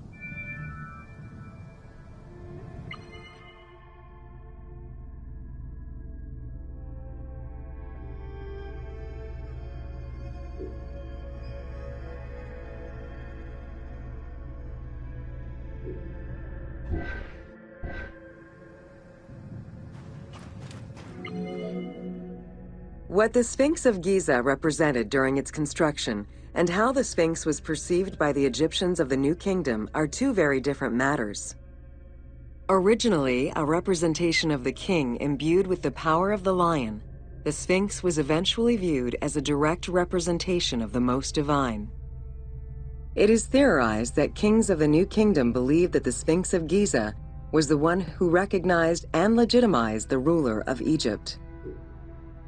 What the Sphinx of Giza represented during its construction and how the Sphinx was perceived by the Egyptians of the New Kingdom are two very different matters. Originally a representation of the king imbued with the power of the lion, the Sphinx was eventually viewed as a direct representation of the Most Divine. It is theorized that kings of the New Kingdom believed that the Sphinx of Giza was the one who recognized and legitimized the ruler of Egypt.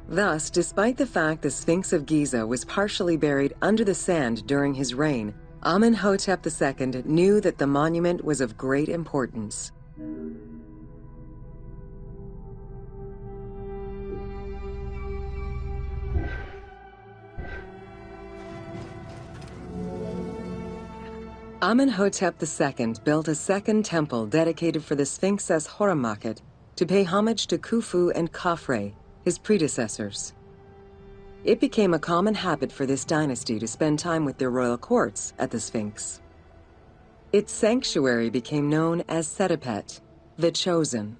Thus, despite the fact the Sphinx of Giza was partially buried under the sand during his reign, Amenhotep II knew that the monument was of great importance. Amenhotep II built a second temple dedicated for the Sphinx as Horemakhet to pay homage to Khufu and Khafre, his predecessors. It became a common habit for this dynasty to spend time with their royal courts at the Sphinx. Its sanctuary became known as Setepet, the Chosen.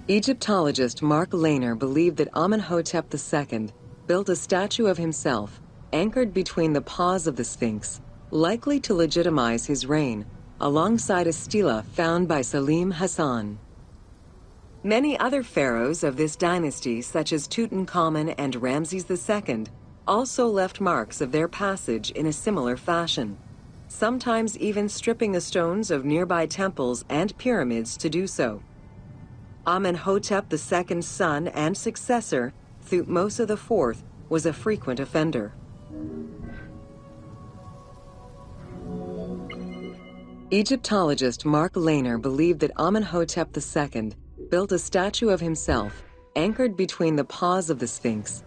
Egyptologist Mark Lehner believed that Amenhotep II built a statue of himself anchored between the paws of the Sphinx, likely to legitimize his reign, alongside a stela found by Salim Hassan. Many other pharaohs of this dynasty, such as Tutankhamun and Ramses II, also left marks of their passage in a similar fashion, sometimes even stripping the stones of nearby temples and pyramids to do so. Amenhotep II's son and successor, Thutmose IV, was a frequent offender. Egyptologist Mark Lehner believed that Amenhotep II built a statue of himself anchored between the paws of the Sphinx.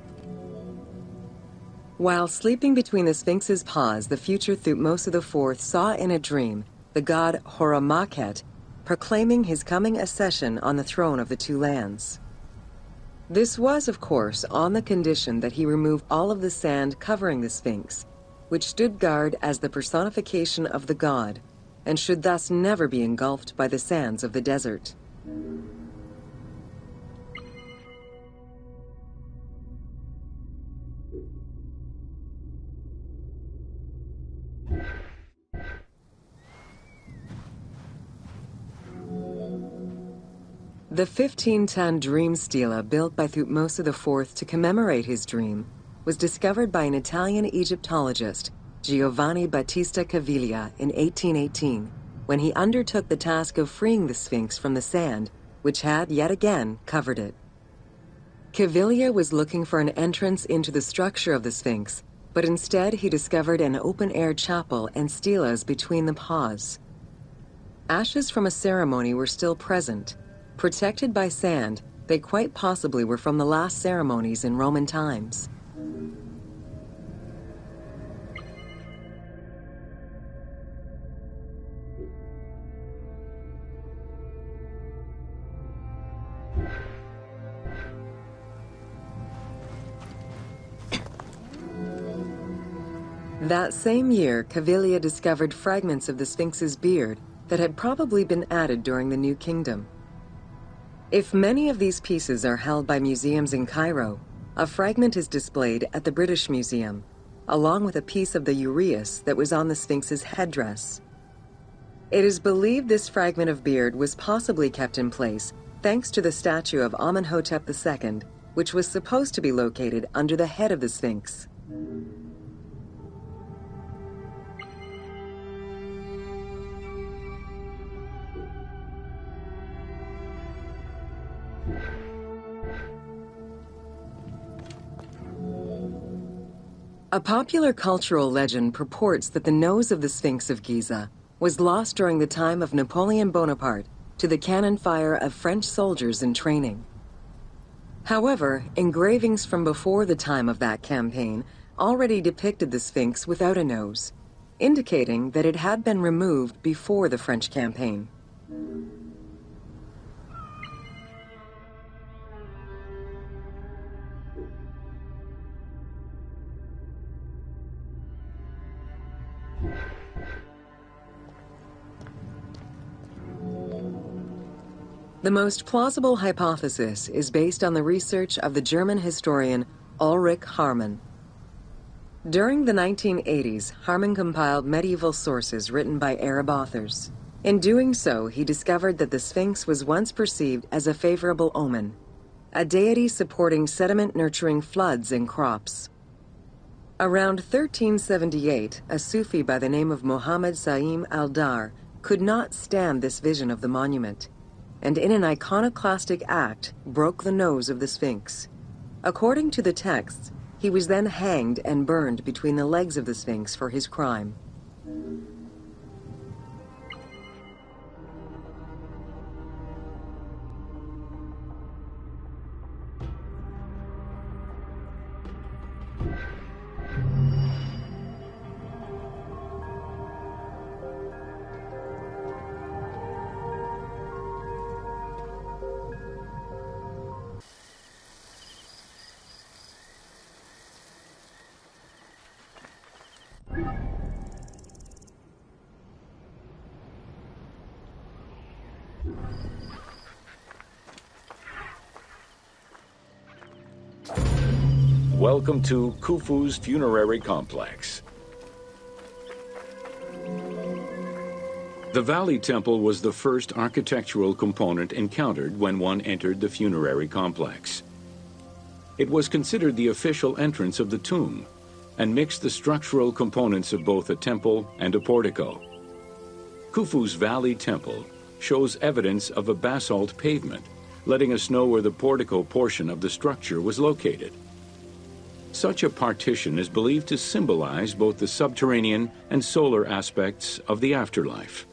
While sleeping between the Sphinx's paws, the future Thutmose IV saw in a dream the god Horamakhet proclaiming his coming accession on the throne of the two lands. This was, of course, on the condition that he remove all of the sand covering the Sphinx, which stood guard as the personification of the god, and should thus never be engulfed by the sands of the desert. The 15-ton dream stela built by Thutmose IV to commemorate his dream was discovered by an Italian Egyptologist, Giovanni Battista Caviglia, in 1818, when he undertook the task of freeing the Sphinx from the sand, which had yet again covered it. Caviglia was looking for an entrance into the structure of the Sphinx, but instead he discovered an open-air chapel and stelas between the paws. Ashes from a ceremony were still present. Protected by sand, they quite possibly were from the last ceremonies in Roman times. That same year, Caviglia discovered fragments of the Sphinx's beard that had probably been added during the New Kingdom. If many of these pieces are held by museums in Cairo, a fragment is displayed at the British Museum, along with a piece of the uraeus that was on the Sphinx's headdress. It is believed this fragment of beard was possibly kept in place thanks to the statue of Amenhotep II, which was supposed to be located under the head of the Sphinx. A popular cultural legend purports that the nose of the Sphinx of Giza was lost during the time of Napoleon Bonaparte to the cannon fire of French soldiers in training. However, engravings from before the time of that campaign already depicted the Sphinx without a nose, indicating that it had been removed before the French campaign. The most plausible hypothesis is based on the research of the German historian Ulrich Harman. During the 1980s, Harman compiled medieval sources written by Arab authors. In doing so, he discovered that the Sphinx was once perceived as a favorable omen, a deity supporting sediment-nurturing floods and crops. Around 1378, a Sufi by the name of Muhammad Sa'im al-Dar could not stand this vision of the monument, and in an iconoclastic act, broke the nose of the Sphinx. According to the texts, he was then hanged and burned between the legs of the Sphinx for his crime. Welcome to Khufu's Funerary Complex. The Valley Temple was the first architectural component encountered when one entered the funerary complex. It was considered the official entrance of the tomb and mixed the structural components of both a temple and a portico. Khufu's Valley Temple shows evidence of a basalt pavement, letting us know where the portico portion of the structure was located. Such a partition is believed to symbolize both the subterranean and solar aspects of the afterlife.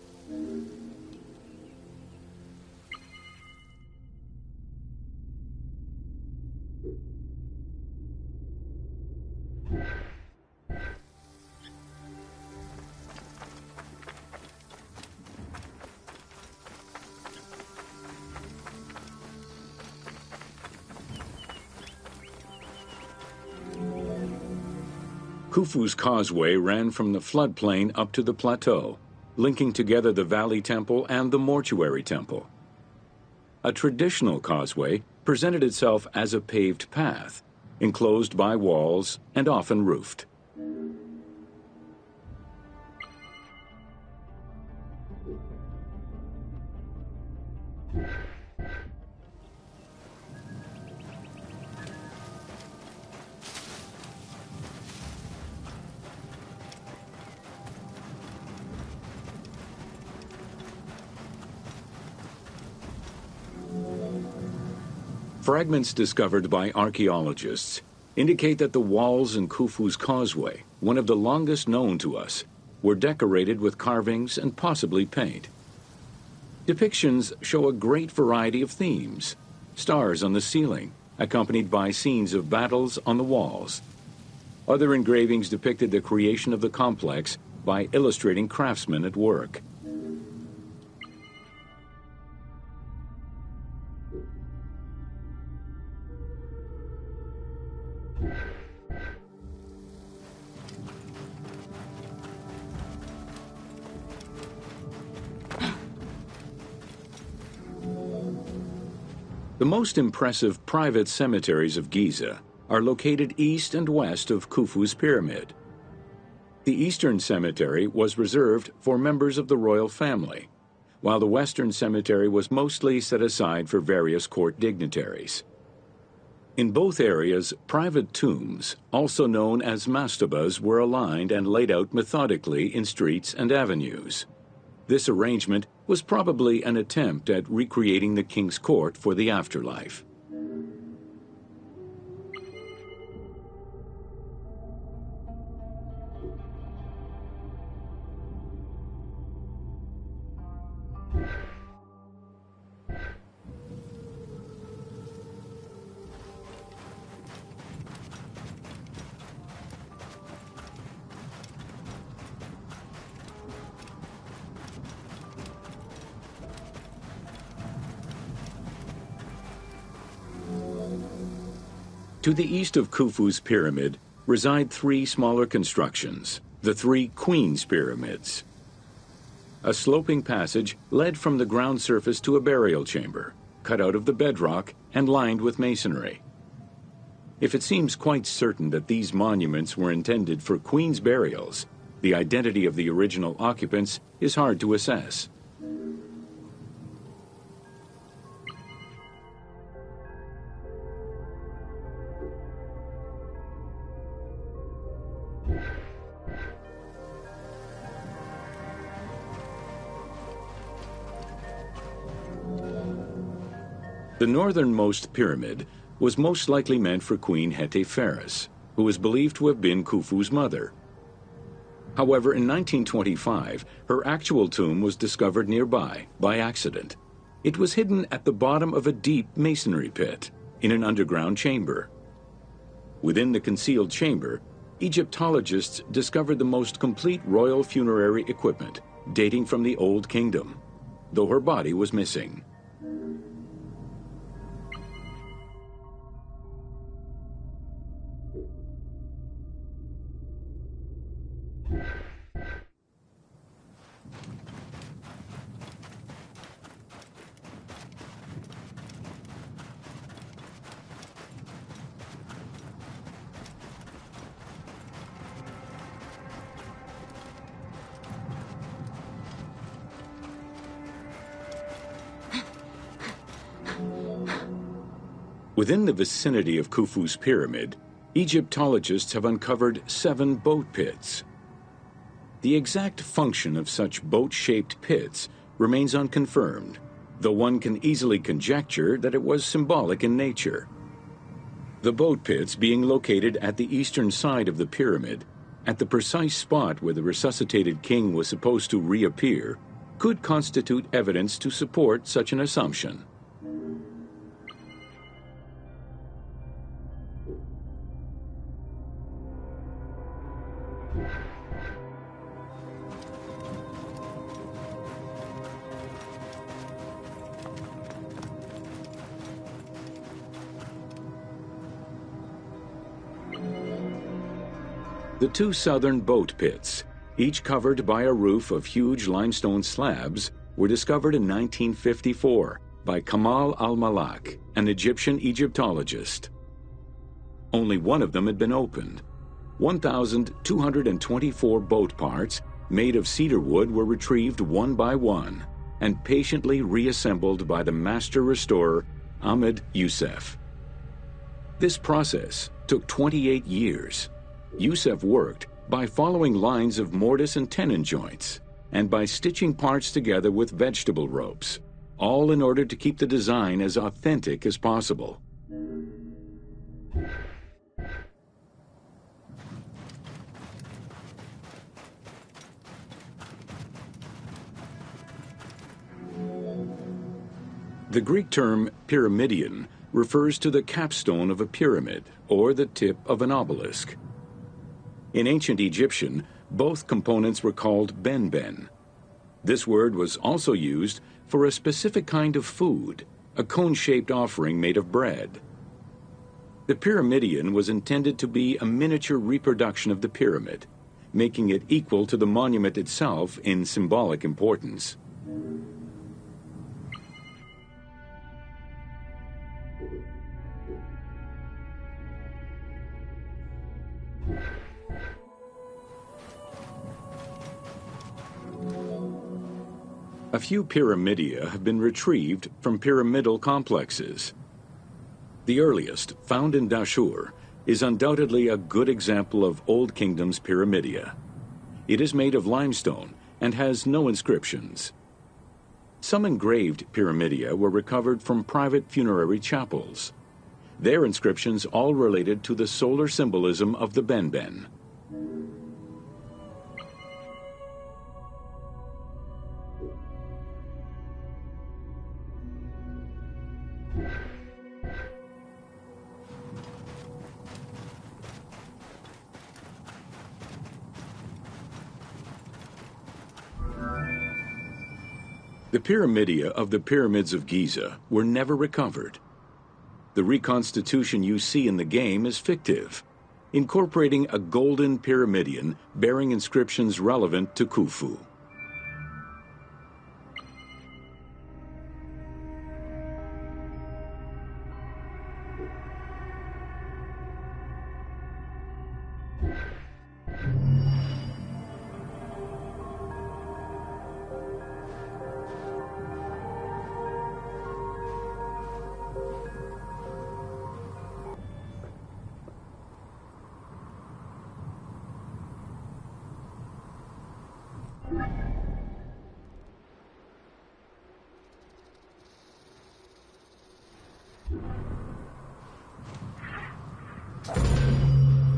Khufu's causeway ran from the floodplain up to the plateau, linking together the Valley Temple and the Mortuary Temple. A traditional causeway presented itself as a paved path, enclosed by walls and often roofed. Fragments discovered by archaeologists indicate that the walls in Khufu's causeway, one of the longest known to us, were decorated with carvings and possibly paint. Depictions show a great variety of themes: stars on the ceiling, accompanied by scenes of battles on the walls. Other engravings depicted the creation of the complex by illustrating craftsmen at work. The most impressive private cemeteries of Giza are located east and west of Khufu's pyramid. The eastern cemetery was reserved for members of the royal family, while the western cemetery was mostly set aside for various court dignitaries. In both areas, private tombs, also known as mastabas, were aligned and laid out methodically in streets and avenues. This arrangement was probably an attempt at recreating the king's court for the afterlife. To the east of Khufu's pyramid reside three smaller constructions, the three Queen's Pyramids. A sloping passage led from the ground surface to a burial chamber, cut out of the bedrock and lined with masonry. If it seems quite certain that these monuments were intended for queen's burials, the identity of the original occupants is hard to assess. The northernmost pyramid was most likely meant for Queen Hetepheres, who was believed to have been Khufu's mother. However, in 1925, her actual tomb was discovered nearby by accident. It was hidden at the bottom of a deep masonry pit in an underground chamber. Within the concealed chamber, Egyptologists discovered the most complete royal funerary equipment, dating from the Old Kingdom, though her body was missing. Within the vicinity of Khufu's pyramid, Egyptologists have uncovered 7 boat pits. The exact function of such boat-shaped pits remains unconfirmed, though one can easily conjecture that it was symbolic in nature. The boat pits being located at the eastern side of the pyramid, at the precise spot where the resuscitated king was supposed to reappear, could constitute evidence to support such an assumption. The two southern boat pits, each covered by a roof of huge limestone slabs, were discovered in 1954 by Kamal al-Malak, an Egyptian Egyptologist. Only one of them had been opened. 1,224 boat parts made of cedar wood were retrieved one by one and patiently reassembled by the master restorer Ahmed Youssef. This process took 28 years. Youssef worked by following lines of mortise and tenon joints and by stitching parts together with vegetable ropes, all in order to keep the design as authentic as possible. The Greek term pyramidion refers to the capstone of a pyramid or the tip of an obelisk. In ancient Egyptian, both components were called benben. This word was also used for a specific kind of food, a cone-shaped offering made of bread. The pyramidion was intended to be a miniature reproduction of the pyramid, making it equal to the monument itself in symbolic importance. A few pyramidia have been retrieved from pyramidal complexes. The earliest, found in Dahshur, is undoubtedly a good example of Old Kingdom's pyramidia. It is made of limestone and has no inscriptions. Some engraved pyramidia were recovered from private funerary chapels. Their inscriptions all related to the solar symbolism of the benben. The pyramidia of the pyramids of Giza were never recovered. The reconstitution you see in the game is fictive, incorporating a golden pyramidion bearing inscriptions relevant to Khufu.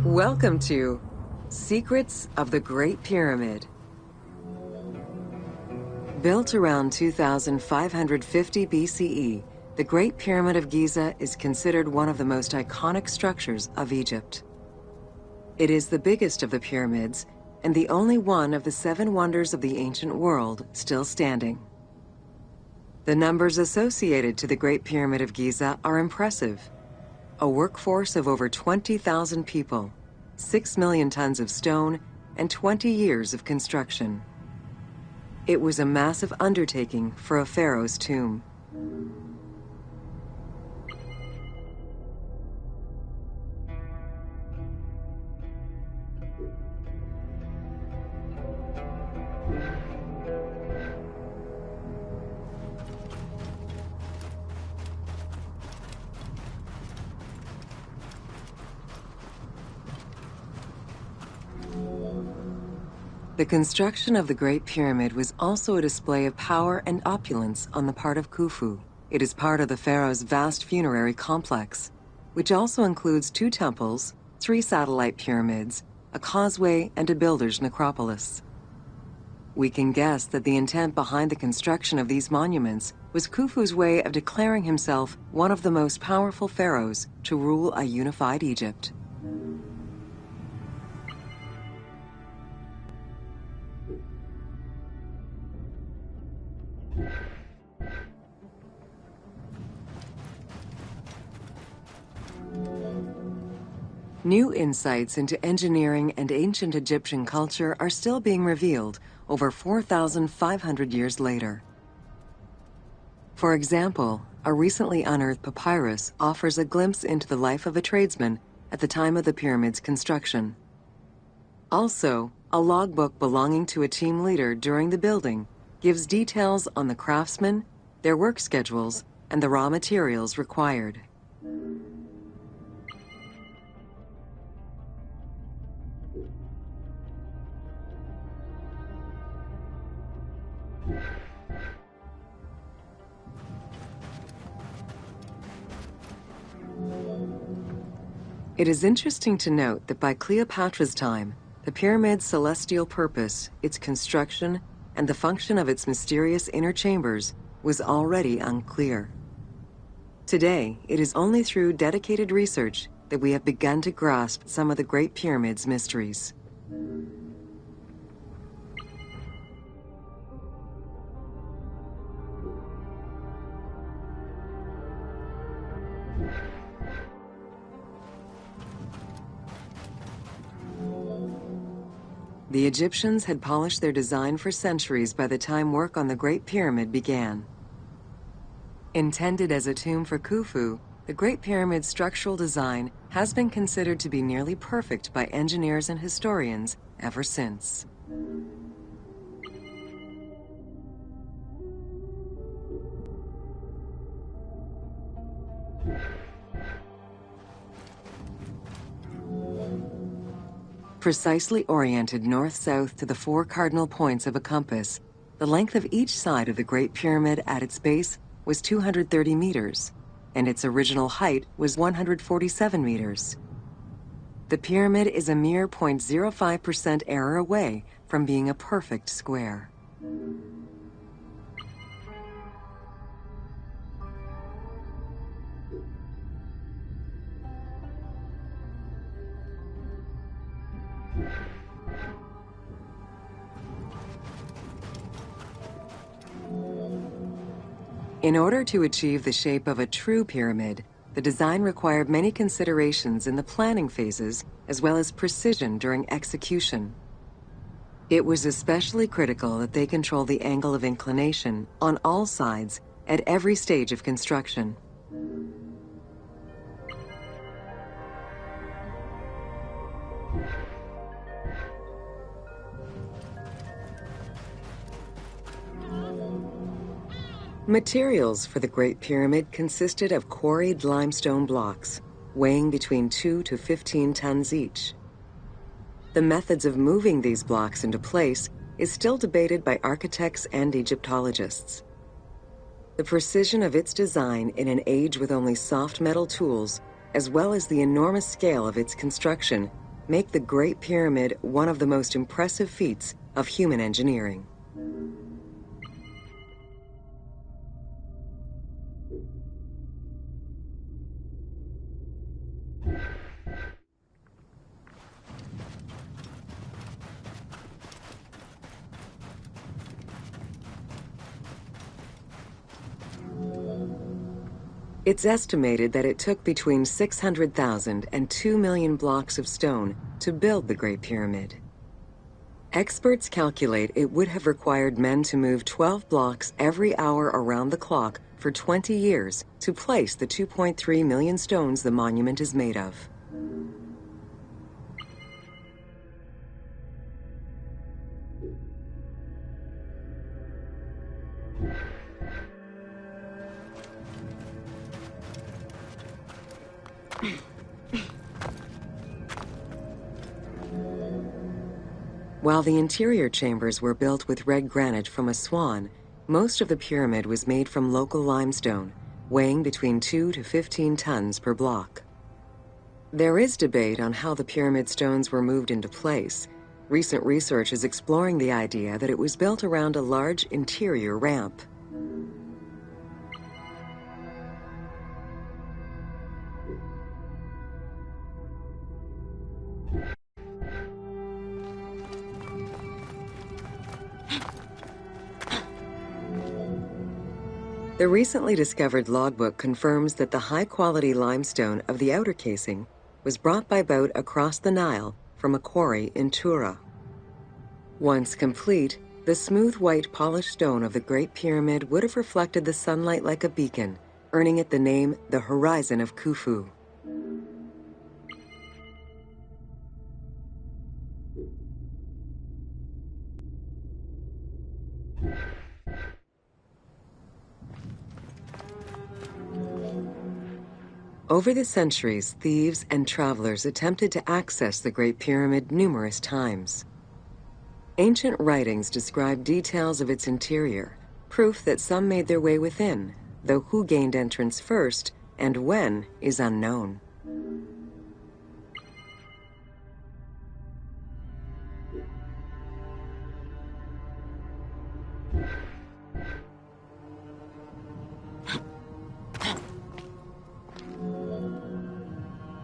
Welcome to Secrets of the Great Pyramid. Built around 2550 BCE, the Great Pyramid of Giza is considered one of the most iconic structures of Egypt. It is the biggest of the pyramids and the only one of the 7 wonders of the ancient world still standing. The numbers associated to the Great Pyramid of Giza are impressive. A workforce of over 20,000 people, 6 million tons of stone, and 20 years of construction. It was a massive undertaking for a pharaoh's tomb. The construction of the Great Pyramid was also a display of power and opulence on the part of Khufu. It is part of the pharaoh's vast funerary complex, which also includes 2 temples, 3 satellite pyramids, a causeway, and a builder's necropolis. We can guess that the intent behind the construction of these monuments was Khufu's way of declaring himself one of the most powerful pharaohs to rule a unified Egypt. New insights into engineering and ancient Egyptian culture are still being revealed over 4,500 years later. For example, a recently unearthed papyrus offers a glimpse into the life of a tradesman at the time of the pyramid's construction. Also, a logbook belonging to a team leader during the building gives details on the craftsmen, their work schedules, and the raw materials required. It is interesting to note that by Cleopatra's time, the pyramid's celestial purpose, its construction, and the function of its mysterious inner chambers was already unclear. Today, it is only through dedicated research that we have begun to grasp some of the Great Pyramid's mysteries. The Egyptians had polished their design for centuries by the time work on the Great Pyramid began. Intended as a tomb for Khufu, the Great Pyramid's structural design has been considered to be nearly perfect by engineers and historians ever since. Precisely oriented north-south to the 4 cardinal points of a compass, the length of each side of the Great Pyramid at its base was 230 meters, and its original height was 147 meters. The pyramid is a mere 0.05% error away from being a perfect square. In order to achieve the shape of a true pyramid, the design required many considerations in the planning phases as well as precision during execution. It was especially critical that they control the angle of inclination on all sides at every stage of construction. Materials for the Great Pyramid consisted of quarried limestone blocks, weighing between 2 to 15 tons each. The methods of moving these blocks into place is still debated by architects and Egyptologists. The precision of its design in an age with only soft metal tools, as well as the enormous scale of its construction, make the Great Pyramid one of the most impressive feats of human engineering. It's estimated that it took between 600,000 and 2 million blocks of stone to build the Great Pyramid. Experts calculate it would have required men to move 12 blocks every hour around the clock for 20 years to place the 2.3 million stones the monument is made of. While the interior chambers were built with red granite from Aswan, most of the pyramid was made from local limestone, weighing between 2 to 15 tons per block. There is debate on how the pyramid stones were moved into place. Recent research is exploring the idea that it was built around a large interior ramp. The recently discovered logbook confirms that the high-quality limestone of the outer casing was brought by boat across the Nile from a quarry in Tura. Once complete, the smooth white polished stone of the Great Pyramid would have reflected the sunlight like a beacon, earning it the name the Horizon of Khufu. Over the centuries, thieves and travelers attempted to access the Great Pyramid numerous times. Ancient writings describe details of its interior, proof that some made their way within, though who gained entrance first and when is unknown.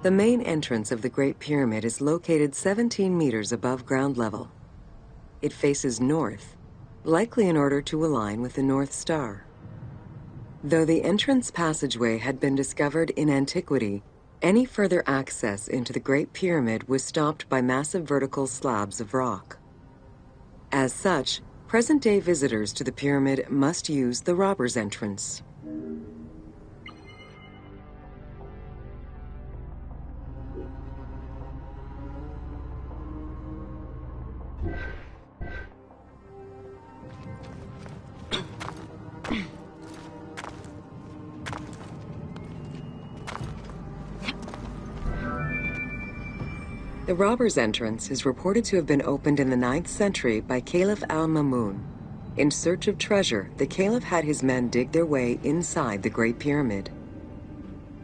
The main entrance of the Great Pyramid is located 17 meters above ground level. It faces north, likely in order to align with the North Star. Though the entrance passageway had been discovered in antiquity, any further access into the Great Pyramid was stopped by massive vertical slabs of rock. As such, present-day visitors to the pyramid must use the robber's entrance. The robber's entrance is reported to have been opened in the 9th century by Caliph al-Mamun. In search of treasure, the Caliph had his men dig their way inside the Great Pyramid.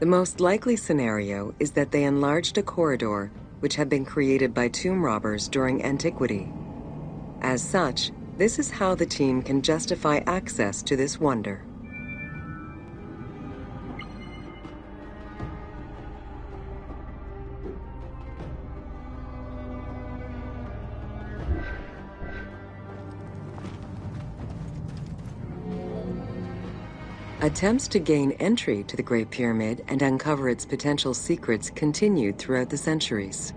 The most likely scenario is that they enlarged a corridor which had been created by tomb robbers during antiquity. As such, this is how the team can justify access to this wonder. Attempts to gain entry to the Great Pyramid and uncover its potential secrets continued throughout the centuries.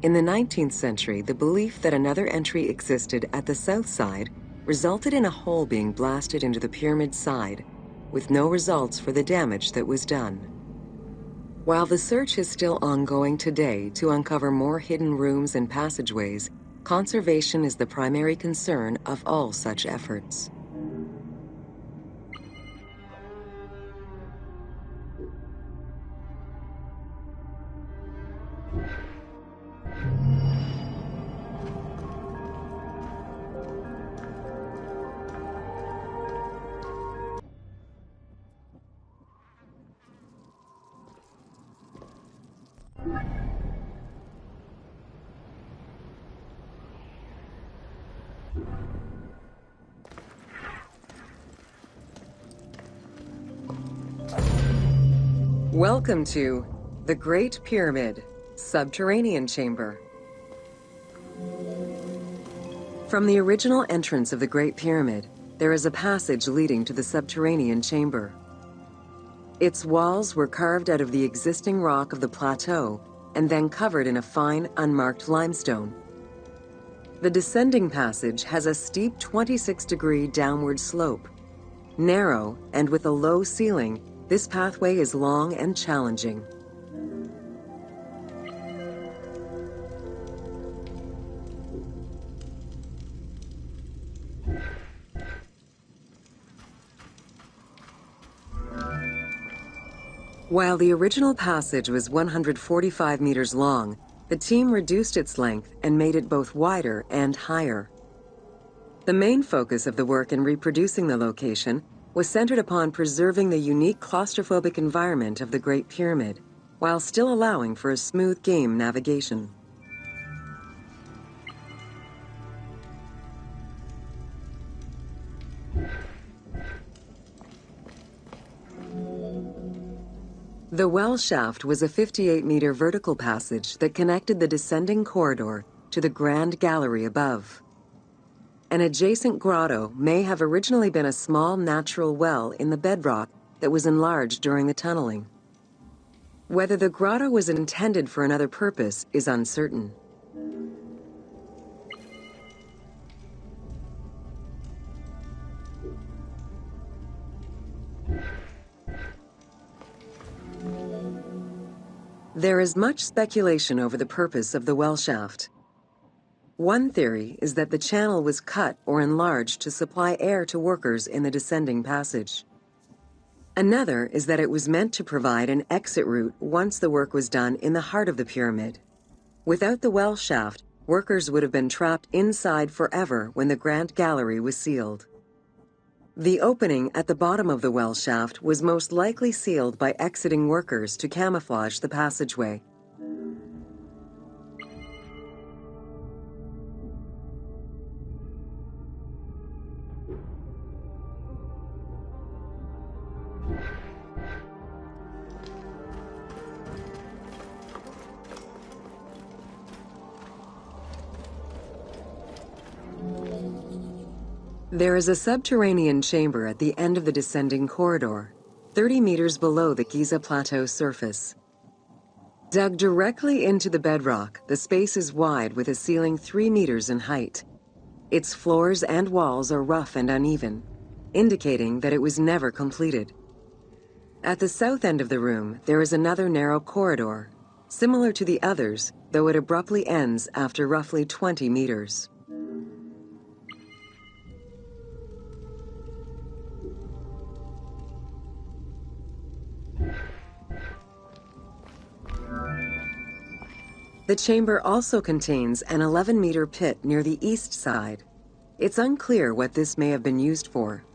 In the 19th century, the belief that another entry existed at the south side resulted in a hole being blasted into the pyramid's side, with no results for the damage that was done. While the search is still ongoing today to uncover more hidden rooms and passageways, conservation is the primary concern of all such efforts. Welcome to the Great Pyramid, Subterranean Chamber. From the original entrance of the Great Pyramid, there is a passage leading to the Subterranean Chamber. Its walls were carved out of the existing rock of the plateau and then covered in a fine, unmarked limestone. The descending passage has a steep 26-degree downward slope. Narrow and with a low ceiling, this pathway is long and challenging. While the original passage was 145 meters long, the team reduced its length and made it both wider and higher. The main focus of the work in reproducing the location was centered upon preserving the unique claustrophobic environment of the Great Pyramid, while still allowing for a smooth game navigation. The well shaft was a 58-meter vertical passage that connected the descending corridor to the grand gallery above. An adjacent grotto may have originally been a small natural well in the bedrock that was enlarged during the tunneling. Whether the grotto was intended for another purpose is uncertain. There is much speculation over the purpose of the well shaft. One theory is that the channel was cut or enlarged to supply air to workers in the descending passage. Another is that it was meant to provide an exit route once the work was done in the heart of the pyramid. Without the well shaft, workers would have been trapped inside forever when the grand gallery was sealed. The opening at the bottom of the well shaft was most likely sealed by exiting workers to camouflage the passageway. There is a subterranean chamber at the end of the descending corridor, 30 meters below the Giza Plateau surface. Dug directly into the bedrock, the space is wide with a ceiling 3 meters in height. Its floors and walls are rough and uneven, indicating that it was never completed. At the south end of the room, there is another narrow corridor, similar to the others, though it abruptly ends after roughly 20 meters. The chamber also contains an 11-meter pit near the east side. It's unclear what this may have been used for.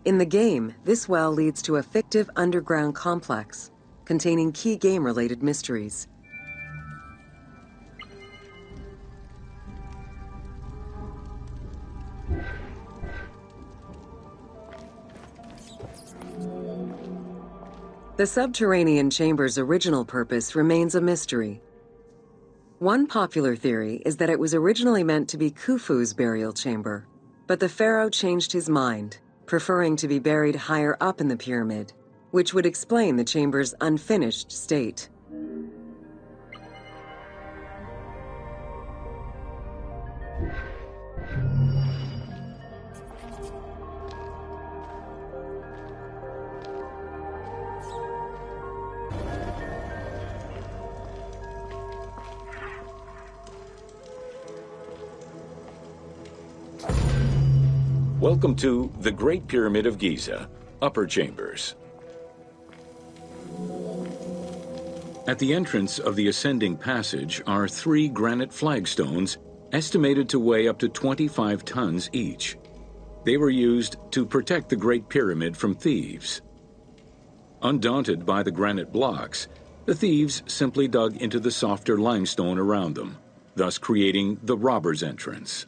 In the game, this well leads to a fictive underground complex containing key game-related mysteries. The subterranean chamber's original purpose remains a mystery. One popular theory is that it was originally meant to be Khufu's burial chamber, but the pharaoh changed his mind, preferring to be buried higher up in the pyramid, which would explain the chamber's unfinished state. Welcome to the Great Pyramid of Giza, Upper Chambers. At the entrance of the ascending passage are 3 granite flagstones estimated to weigh up to 25 tons each. They were used to protect the Great Pyramid from thieves. Undaunted by the granite blocks, the thieves simply dug into the softer limestone around them, thus creating the robber's entrance.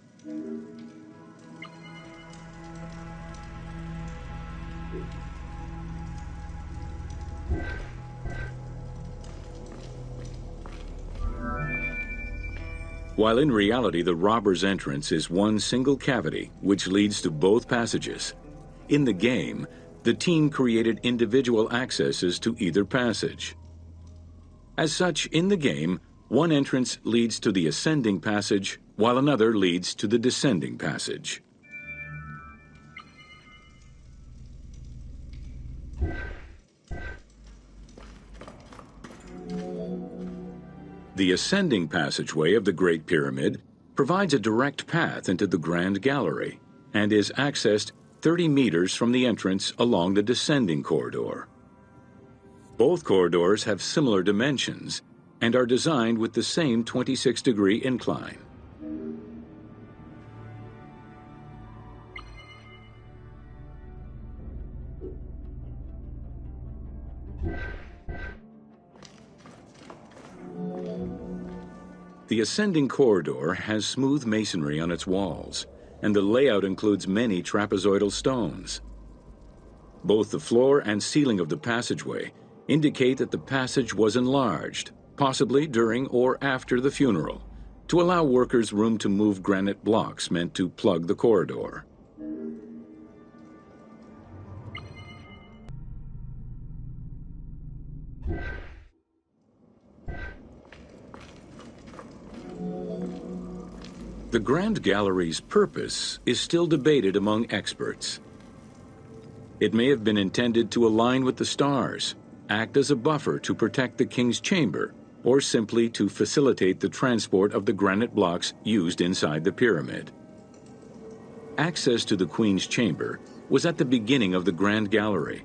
While in reality the robber's entrance is one single cavity which leads to both passages, in the game, the team created individual accesses to either passage. As such, in the game, one entrance leads to the ascending passage, while another leads to the descending passage. The ascending passageway of the Great Pyramid provides a direct path into the Grand Gallery and is accessed 30 meters from the entrance along the descending corridor. Both corridors have similar dimensions and are designed with the same 26-degree incline. The ascending corridor has smooth masonry on its walls, and the layout includes many trapezoidal stones. Both the floor and ceiling of the passageway indicate that the passage was enlarged, possibly during or after the funeral, to allow workers room to move granite blocks meant to plug the corridor. The Grand Gallery's purpose is still debated among experts. It may have been intended to align with the stars, act as a buffer to protect the king's chamber, or simply to facilitate the transport of the granite blocks used inside the pyramid. Access to the queen's chamber was at the beginning of the Grand Gallery.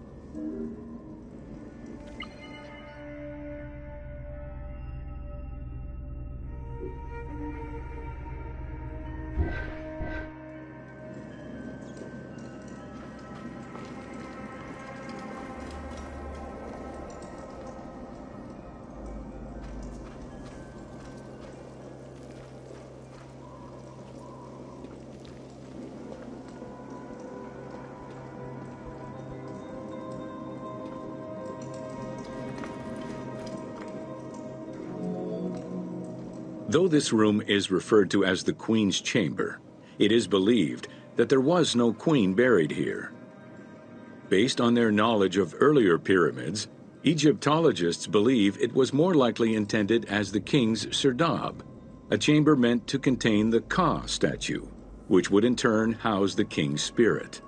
Though this room is referred to as the Queen's Chamber, it is believed that there was no queen buried here. Based on their knowledge of earlier pyramids, Egyptologists believe it was more likely intended as the king's serdab, a chamber meant to contain the Ka statue, which would in turn house the king's spirit.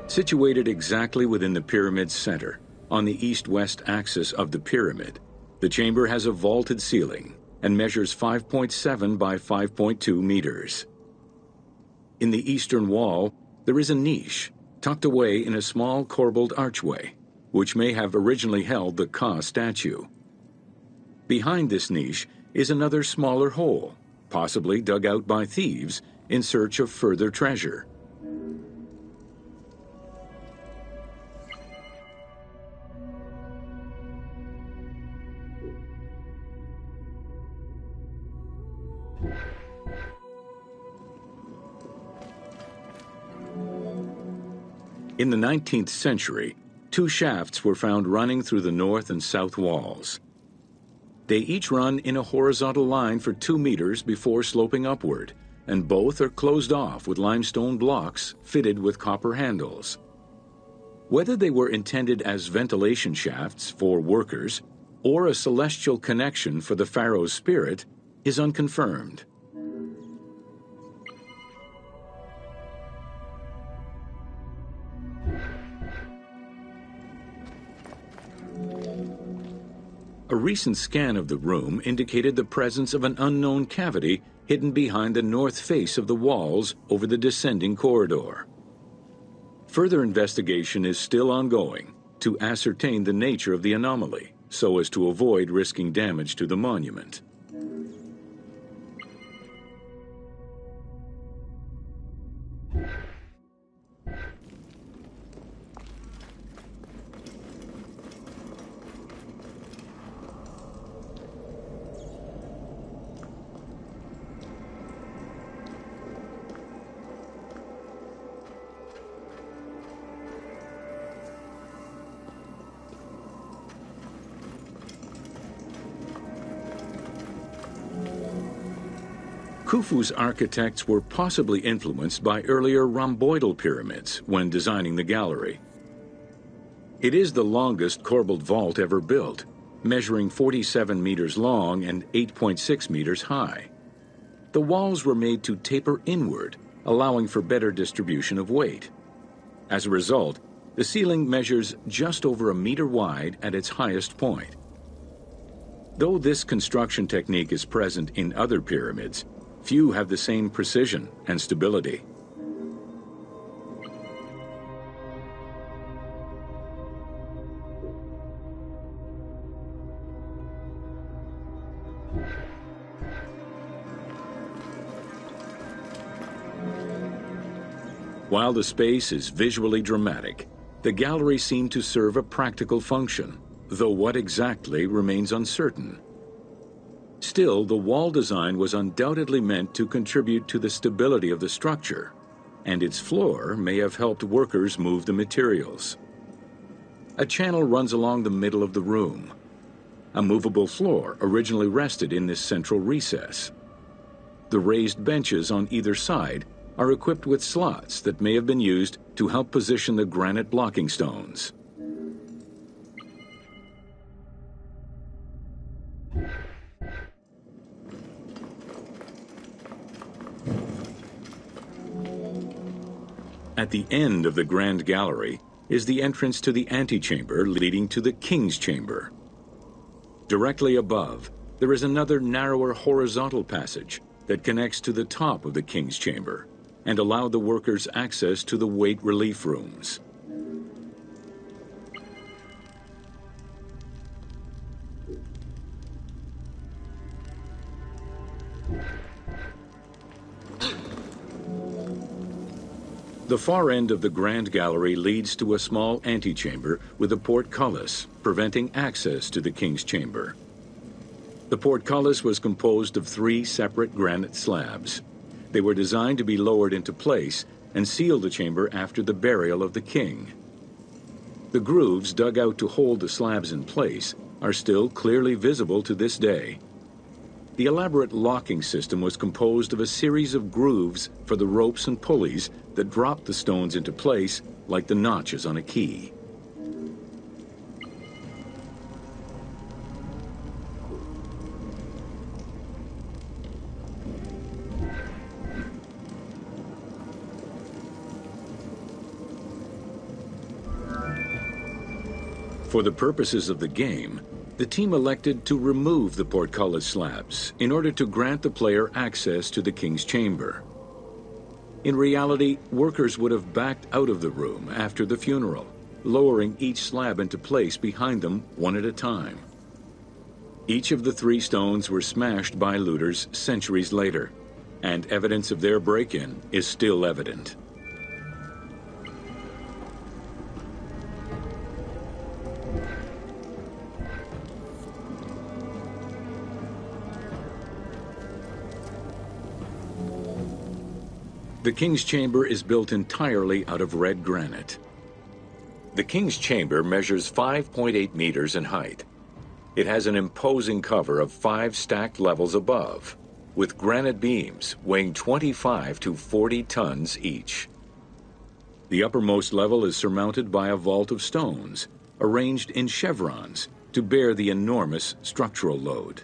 Situated exactly within the pyramid's center, on the east-west axis of the pyramid, the chamber has a vaulted ceiling and measures 5.7 by 5.2 meters. In the eastern wall, there is a niche, tucked away in a small corbelled archway, which may have originally held the Ka statue. Behind this niche is another smaller hole, possibly dug out by thieves in search of further treasure. In the 19th century, two shafts were found running through the north and south walls. They each run in a horizontal line for 2 meters before sloping upward, and both are closed off with limestone blocks fitted with copper handles. Whether they were intended as ventilation shafts for workers or a celestial connection for the pharaoh's spirit is unconfirmed. A recent scan of the room indicated the presence of an unknown cavity hidden behind the north face of the walls over the descending corridor. Further investigation is still ongoing to ascertain the nature of the anomaly, so as to avoid risking damage to the monument. Khufu's architects were possibly influenced by earlier rhomboidal pyramids when designing the gallery. It is the longest corbelled vault ever built, measuring 47 meters long and 8.6 meters high. The walls were made to taper inward, allowing for better distribution of weight. As a result, the ceiling measures just over a meter wide at its highest point. Though this construction technique is present in other pyramids, few have the same precision and stability. While the space is visually dramatic, the gallery seemed to serve a practical function, though what exactly remains uncertain. Still, the wall design was undoubtedly meant to contribute to the stability of the structure, and its floor may have helped workers move the materials. A channel runs along the middle of the room. A movable floor originally rested in this central recess. The raised benches on either side are equipped with slots that may have been used to help position the granite blocking stones. At the end of the Grand Gallery is the entrance to the antechamber leading to the King's Chamber. Directly above, there is another narrower horizontal passage that connects to the top of the King's Chamber and allowed the workers access to the weight relief rooms. The far end of the Grand Gallery leads to a small antechamber with a portcullis, preventing access to the King's Chamber. The portcullis was composed of 3 separate granite slabs. They were designed to be lowered into place and seal the chamber after the burial of the king. The grooves dug out to hold the slabs in place are still clearly visible to this day. The elaborate locking system was composed of a series of grooves for the ropes and pulleys that dropped the stones into place like the notches on a key. For the purposes of the game, the team elected to remove the portcullis slabs in order to grant the player access to the King's Chamber. In reality, workers would have backed out of the room after the funeral, lowering each slab into place behind them one at a time. Each of the 3 stones were smashed by looters centuries later, and evidence of their break-in is still evident. The King's Chamber is built entirely out of red granite. The King's Chamber measures 5.8 meters in height. It has an imposing cover of 5 stacked levels above, with granite beams weighing 25 to 40 tons each. The uppermost level is surmounted by a vault of stones, arranged in chevrons to bear the enormous structural load.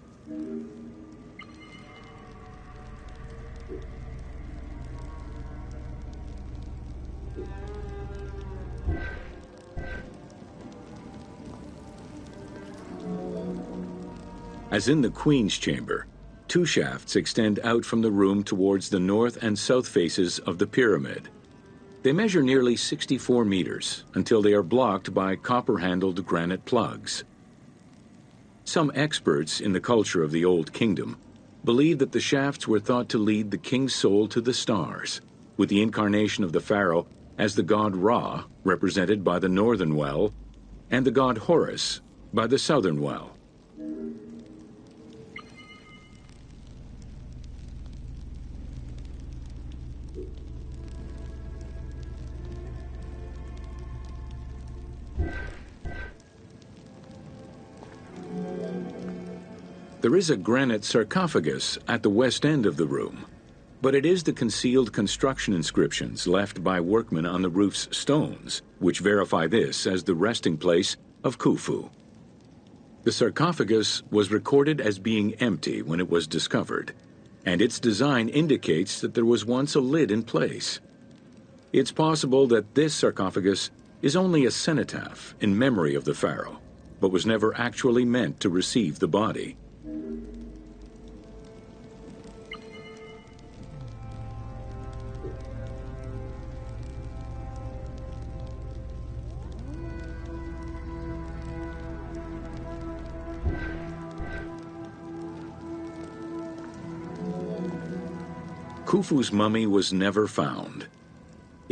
As in the Queen's Chamber, 2 shafts extend out from the room towards the north and south faces of the pyramid. They measure nearly 64 meters until they are blocked by copper-handled granite plugs. Some experts in the culture of the Old Kingdom believe that the shafts were thought to lead the king's soul to the stars, with the incarnation of the pharaoh as the god Ra, represented by the northern well, and the god Horus by the southern well. There is a granite sarcophagus at the west end of the room, but it is the concealed construction inscriptions left by workmen on the roof's stones which verify this as the resting place of Khufu. The sarcophagus was recorded as being empty when it was discovered, and its design indicates that there was once a lid in place. It's possible that this sarcophagus is only a cenotaph in memory of the pharaoh, but was never actually meant to receive the body. Khufu's mummy was never found.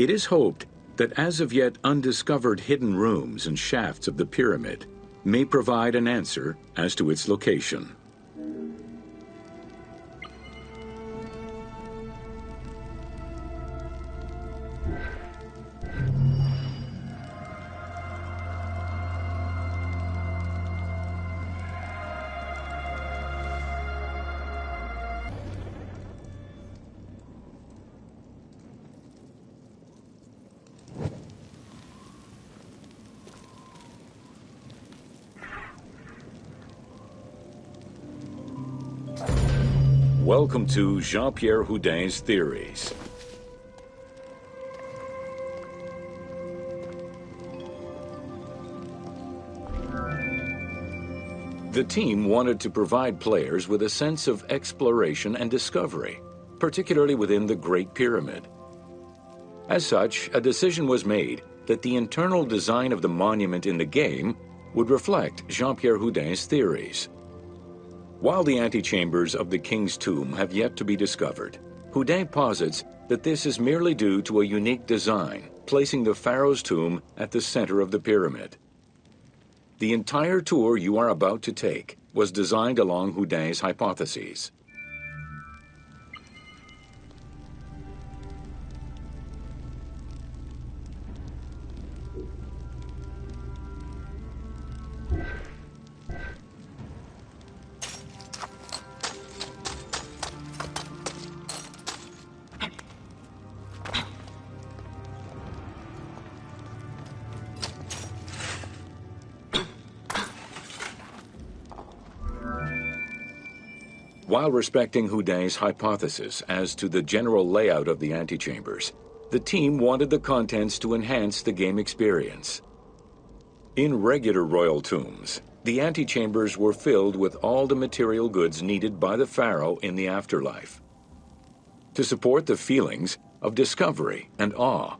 It is hoped that as of yet undiscovered hidden rooms and shafts of the pyramid may provide an answer as to its location. Welcome to Jean-Pierre Houdin's Theories. The team wanted to provide players with a sense of exploration and discovery, particularly within the Great Pyramid. As such, a decision was made that the internal design of the monument in the game would reflect Jean-Pierre Houdin's theories. While the antechambers of the king's tomb have yet to be discovered, Houdin posits that this is merely due to a unique design, placing the pharaoh's tomb at the center of the pyramid. The entire tour you are about to take was designed along Houdin's hypotheses. While respecting Houdin's hypothesis as to the general layout of the antechambers, the team wanted the contents to enhance the game experience. In regular royal tombs, the antechambers were filled with all the material goods needed by the pharaoh in the afterlife. To support the feelings of discovery and awe,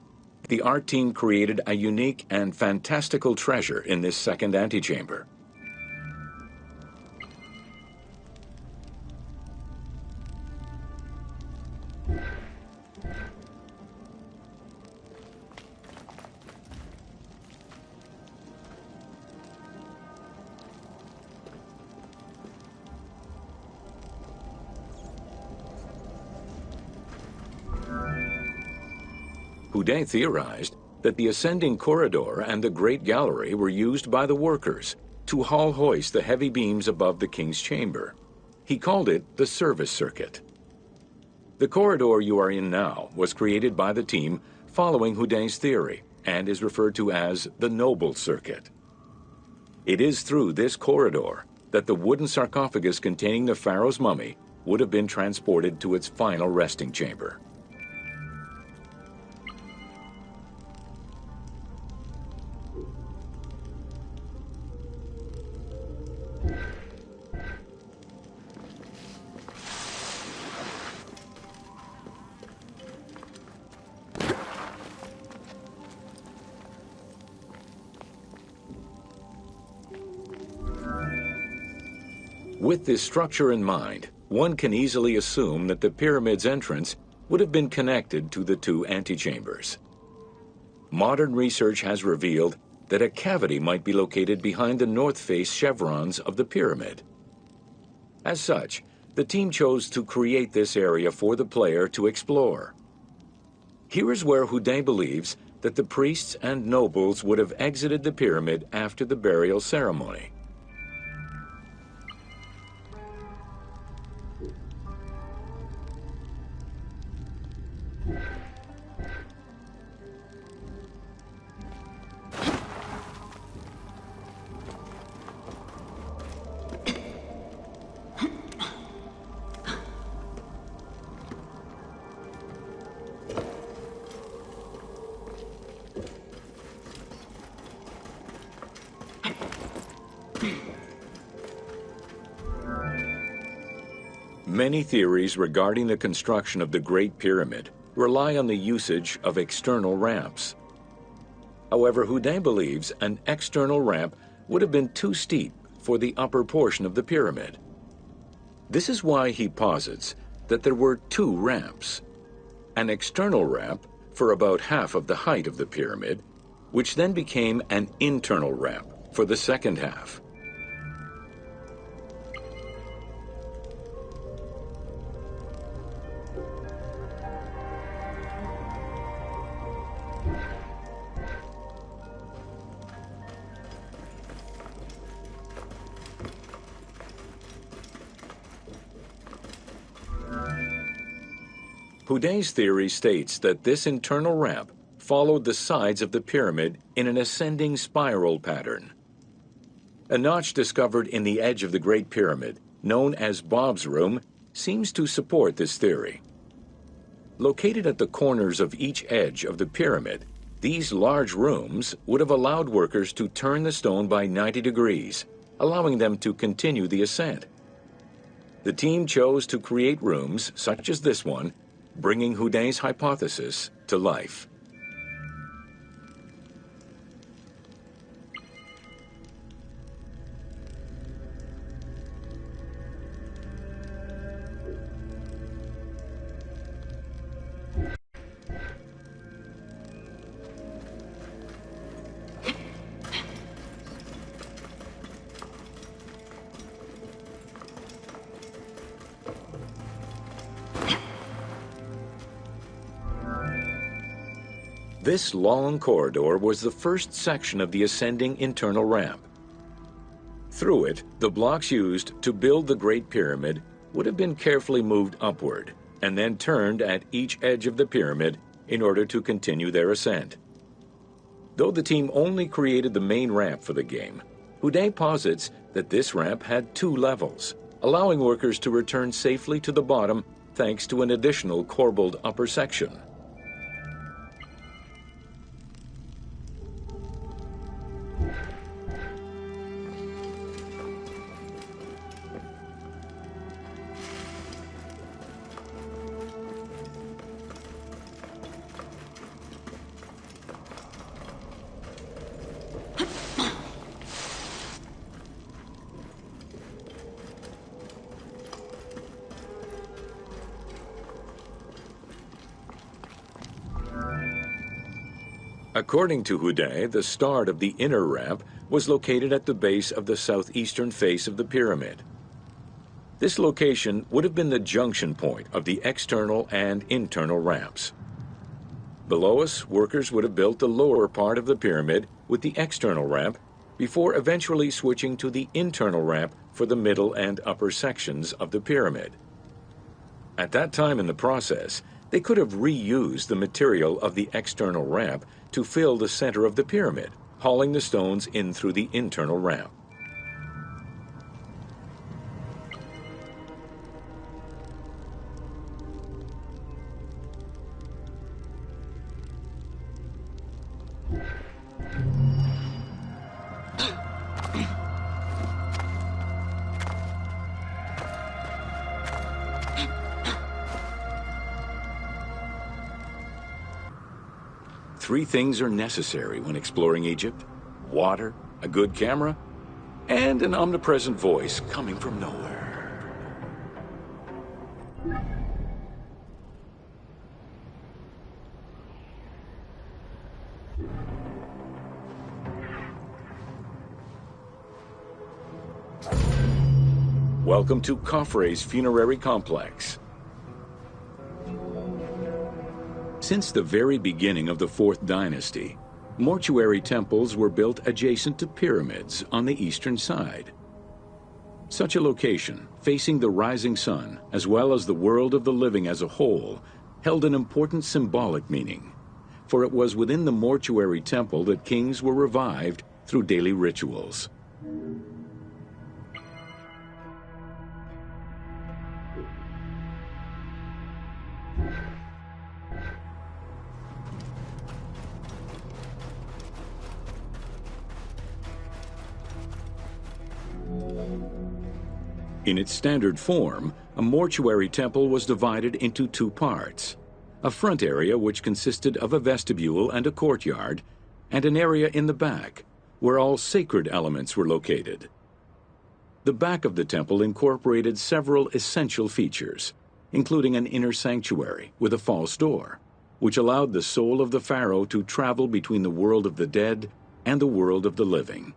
the art team created a unique and fantastical treasure in this second antechamber. Houdin theorized that the ascending corridor and the Great Gallery were used by the workers to haul hoist the heavy beams above the king's chamber. He called it the service circuit. The corridor you are in now was created by the team following Houdin's theory and is referred to as the noble circuit. It is through this corridor that the wooden sarcophagus containing the pharaoh's mummy would have been transported to its final resting chamber. With this structure in mind, one can easily assume that the pyramid's entrance would have been connected to the two antechambers. Modern research has revealed that a cavity might be located behind the north face chevrons of the pyramid. As such, the team chose to create this area for the player to explore. Here is where Houdin believes that the priests and nobles would have exited the pyramid after the burial ceremony. Many theories regarding the construction of the Great Pyramid rely on the usage of external ramps. However, Houdin believes an external ramp would have been too steep for the upper portion of the pyramid. This is why he posits that there were two ramps, an external ramp for about half of the height of the pyramid, which then became an internal ramp for the second half. Houdin's theory states that this internal ramp followed the sides of the pyramid in an ascending spiral pattern. A notch discovered in the edge of the Great Pyramid, known as Bob's Room, seems to support this theory. Located at the corners of each edge of the pyramid, these large rooms would have allowed workers to turn the stone by 90 degrees, allowing them to continue the ascent. The team chose to create rooms such as this one, bringing Houdin's hypothesis to life. This long corridor was the first section of the ascending internal ramp. Through it, the blocks used to build the Great Pyramid would have been carefully moved upward and then turned at each edge of the pyramid in order to continue their ascent. Though the team only created the main ramp for the game, Houdin posits that this ramp had 2 levels, allowing workers to return safely to the bottom thanks to an additional corbelled upper section. According to Houdin, the start of the inner ramp was located at the base of the southeastern face of the pyramid. This location would have been the junction point of the external and internal ramps. Below us, workers would have built the lower part of the pyramid with the external ramp before eventually switching to the internal ramp for the middle and upper sections of the pyramid. At that time in the process, they could have reused the material of the external ramp to fill the center of the pyramid, hauling the stones in through the internal ramp. Three things are necessary when exploring Egypt: water, a good camera, and an omnipresent voice coming from nowhere. Welcome to Khafre's Funerary Complex. Since the very beginning of the 4th dynasty, mortuary temples were built adjacent to pyramids on the eastern side. Such a location, facing the rising sun, as well as the world of the living as a whole, held an important symbolic meaning, for it was within the mortuary temple that kings were revived through daily rituals. In its standard form, a mortuary temple was divided into 2 parts: a front area which consisted of a vestibule and a courtyard, and an area in the back, where all sacred elements were located. The back of the temple incorporated several essential features, including an inner sanctuary with a false door, which allowed the soul of the pharaoh to travel between the world of the dead and the world of the living.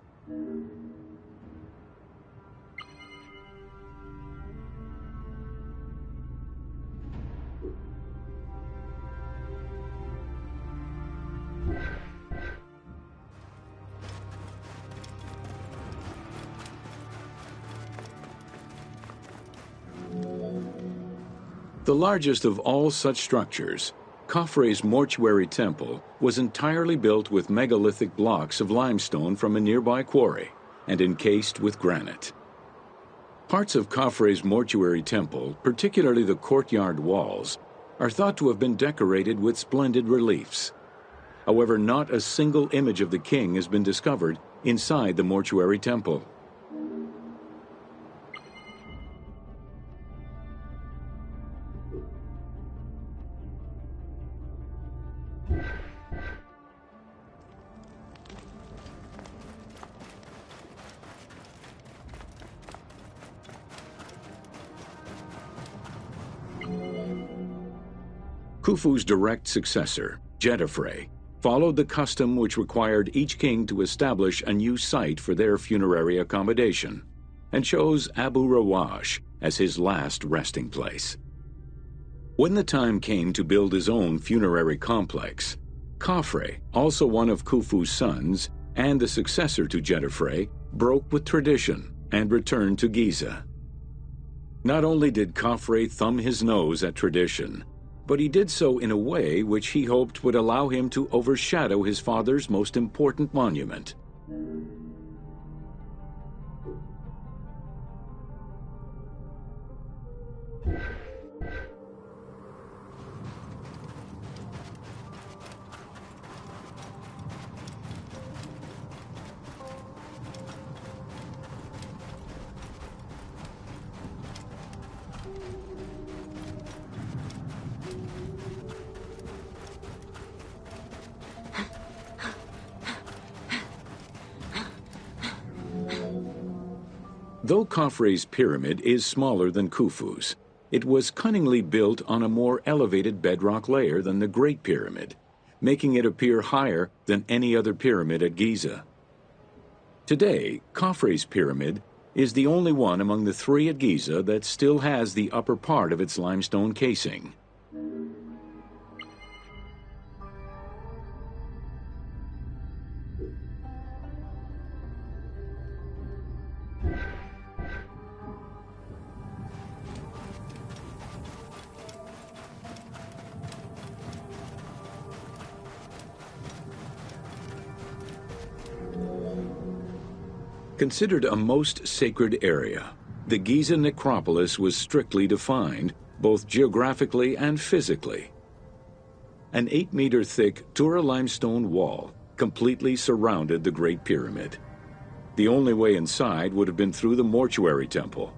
The largest of all such structures, Khafre's mortuary temple was entirely built with megalithic blocks of limestone from a nearby quarry and encased with granite. Parts of Khafre's mortuary temple, particularly the courtyard walls, are thought to have been decorated with splendid reliefs. However, not a single image of the king has been discovered inside the mortuary temple. Khufu's direct successor, Khafre, followed the custom which required each king to establish a new site for their funerary accommodation, and chose Abu Rawash as his last resting place. When the time came to build his own funerary complex, Khafre, also one of Khufu's sons and the successor to Khafre, broke with tradition and returned to Giza. Not only did Khafre thumb his nose at tradition, but he did so in a way which he hoped would allow him to overshadow his father's most important monument. Though Khafre's pyramid is smaller than Khufu's, it was cunningly built on a more elevated bedrock layer than the Great Pyramid, making it appear higher than any other pyramid at Giza. Today, Khafre's pyramid is the only one among the three at Giza that still has the upper part of its limestone casing. Considered a most sacred area, the Giza Necropolis was strictly defined, both geographically and physically. An 8-meter-thick Tura limestone wall completely surrounded the Great Pyramid. The only way inside would have been through the mortuary temple.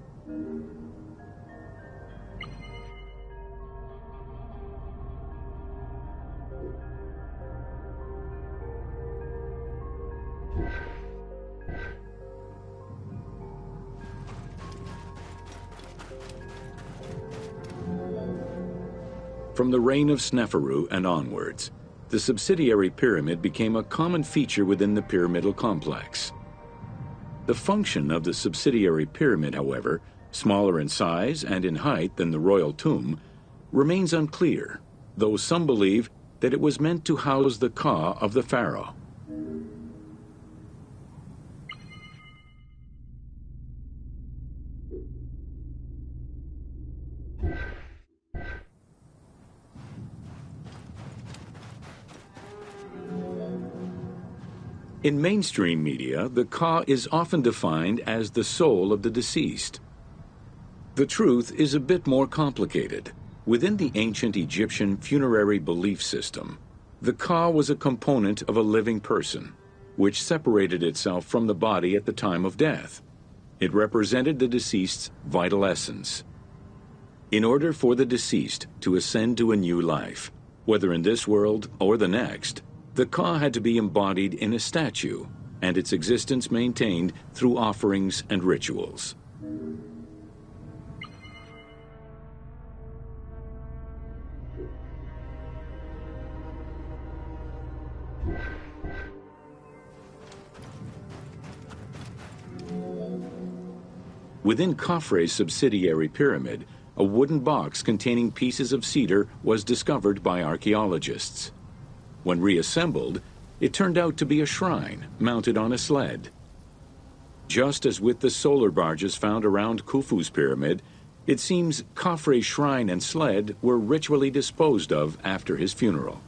From the reign of Sneferu and onwards, the subsidiary pyramid became a common feature within the pyramidal complex. The function of the subsidiary pyramid, however, smaller in size and in height than the royal tomb, remains unclear, though some believe that it was meant to house the ka of the pharaoh. In mainstream media, the Ka is often defined as the soul of the deceased. The truth is a bit more complicated. Within the ancient Egyptian funerary belief system, the Ka was a component of a living person, which separated itself from the body at the time of death. It represented the deceased's vital essence. In order for the deceased to ascend to a new life, whether in this world or the next, the Ka had to be embodied in a statue, and its existence maintained through offerings and rituals. Within Khafre's subsidiary pyramid, a wooden box containing pieces of cedar was discovered by archaeologists. When reassembled, it turned out to be a shrine mounted on a sled. Just as with the solar barges found around Khufu's pyramid, it seems Khafre's shrine and sled were ritually disposed of after his funeral.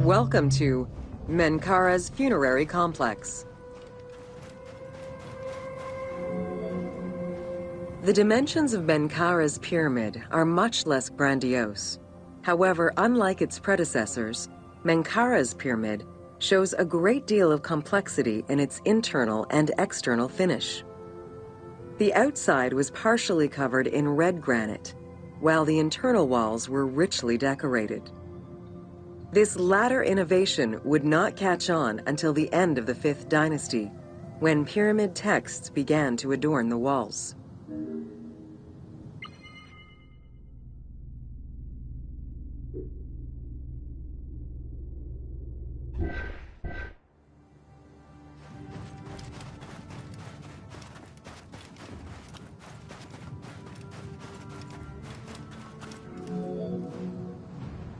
Welcome to Menkaure's Funerary Complex. The dimensions of Menkaure's pyramid are much less grandiose. However, unlike its predecessors, Menkaure's pyramid shows a great deal of complexity in its internal and external finish. The outside was partially covered in red granite, while the internal walls were richly decorated. This latter innovation would not catch on until the end of the 5th dynasty, when pyramid texts began to adorn the walls.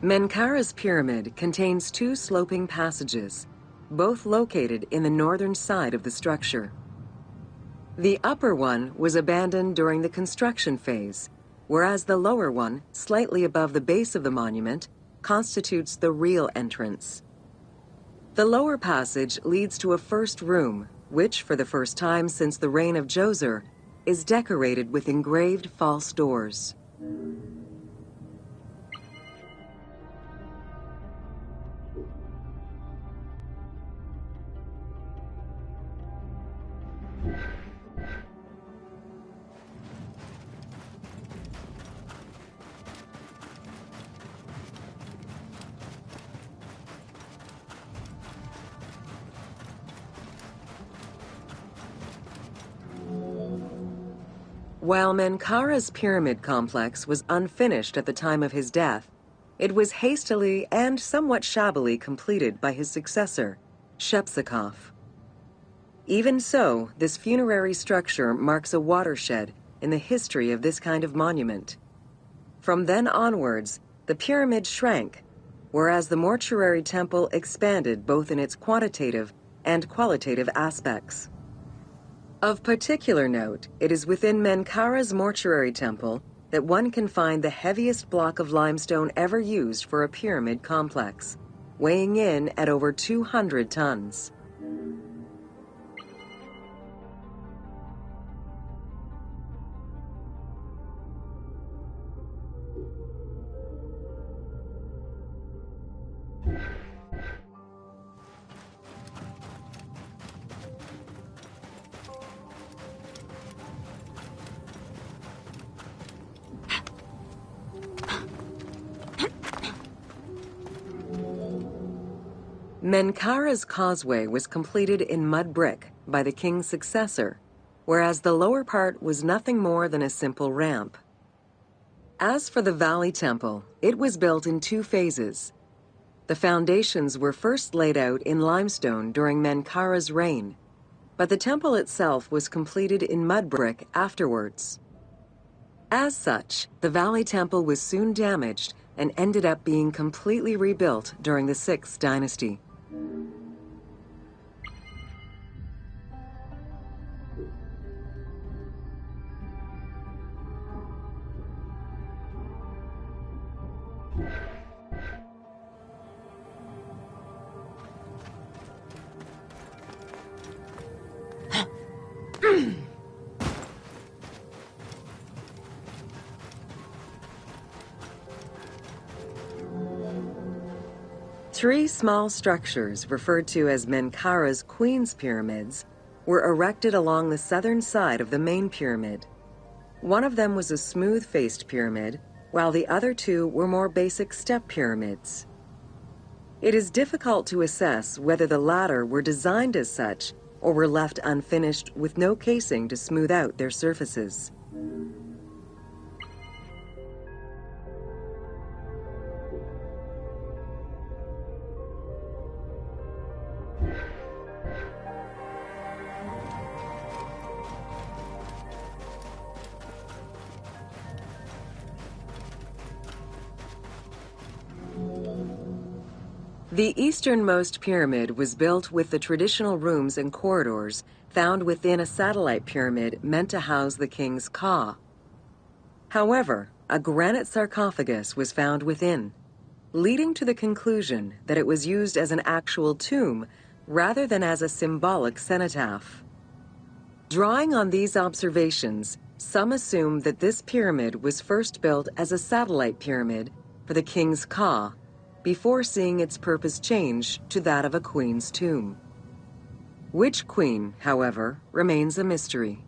Menkaure's pyramid contains 2 sloping passages, both located in the northern side of the structure. The upper one was abandoned during the construction phase, whereas the lower one, slightly above the base of the monument, constitutes the real entrance. The lower passage leads to a first room, which, for the first time since the reign of Djoser, is decorated with engraved false doors. While Menkaure's pyramid complex was unfinished at the time of his death, it was hastily and somewhat shabbily completed by his successor, Shepseskaf. Even so, this funerary structure marks a watershed in the history of this kind of monument. From then onwards, the pyramid shrank, whereas the mortuary temple expanded both in its quantitative and qualitative aspects. Of particular note, it is within Menkaure's mortuary temple that one can find the heaviest block of limestone ever used for a pyramid complex, weighing in at over 200 tons. Menkaure's causeway was completed in mud brick by the king's successor, whereas the lower part was nothing more than a simple ramp. As for the Valley Temple, it was built in 2 phases. The foundations were first laid out in limestone during Menkaure's reign, but the temple itself was completed in mud brick afterwards. As such, the Valley Temple was soon damaged and ended up being completely rebuilt during the 6th dynasty. 3 small structures, referred to as Menkaure's Queen's Pyramids, were erected along the southern side of the main pyramid. One of them was a smooth-faced pyramid, while the other 2 were more basic step pyramids. It is difficult to assess whether the latter were designed as such or were left unfinished with no casing to smooth out their surfaces. The easternmost pyramid was built with the traditional rooms and corridors found within a satellite pyramid meant to house the king's Ka. However, a granite sarcophagus was found within, leading to the conclusion that it was used as an actual tomb rather than as a symbolic cenotaph. Drawing on these observations, some assume that this pyramid was first built as a satellite pyramid for the king's Ka, before seeing its purpose change to that of a queen's tomb. Which queen, however, remains a mystery.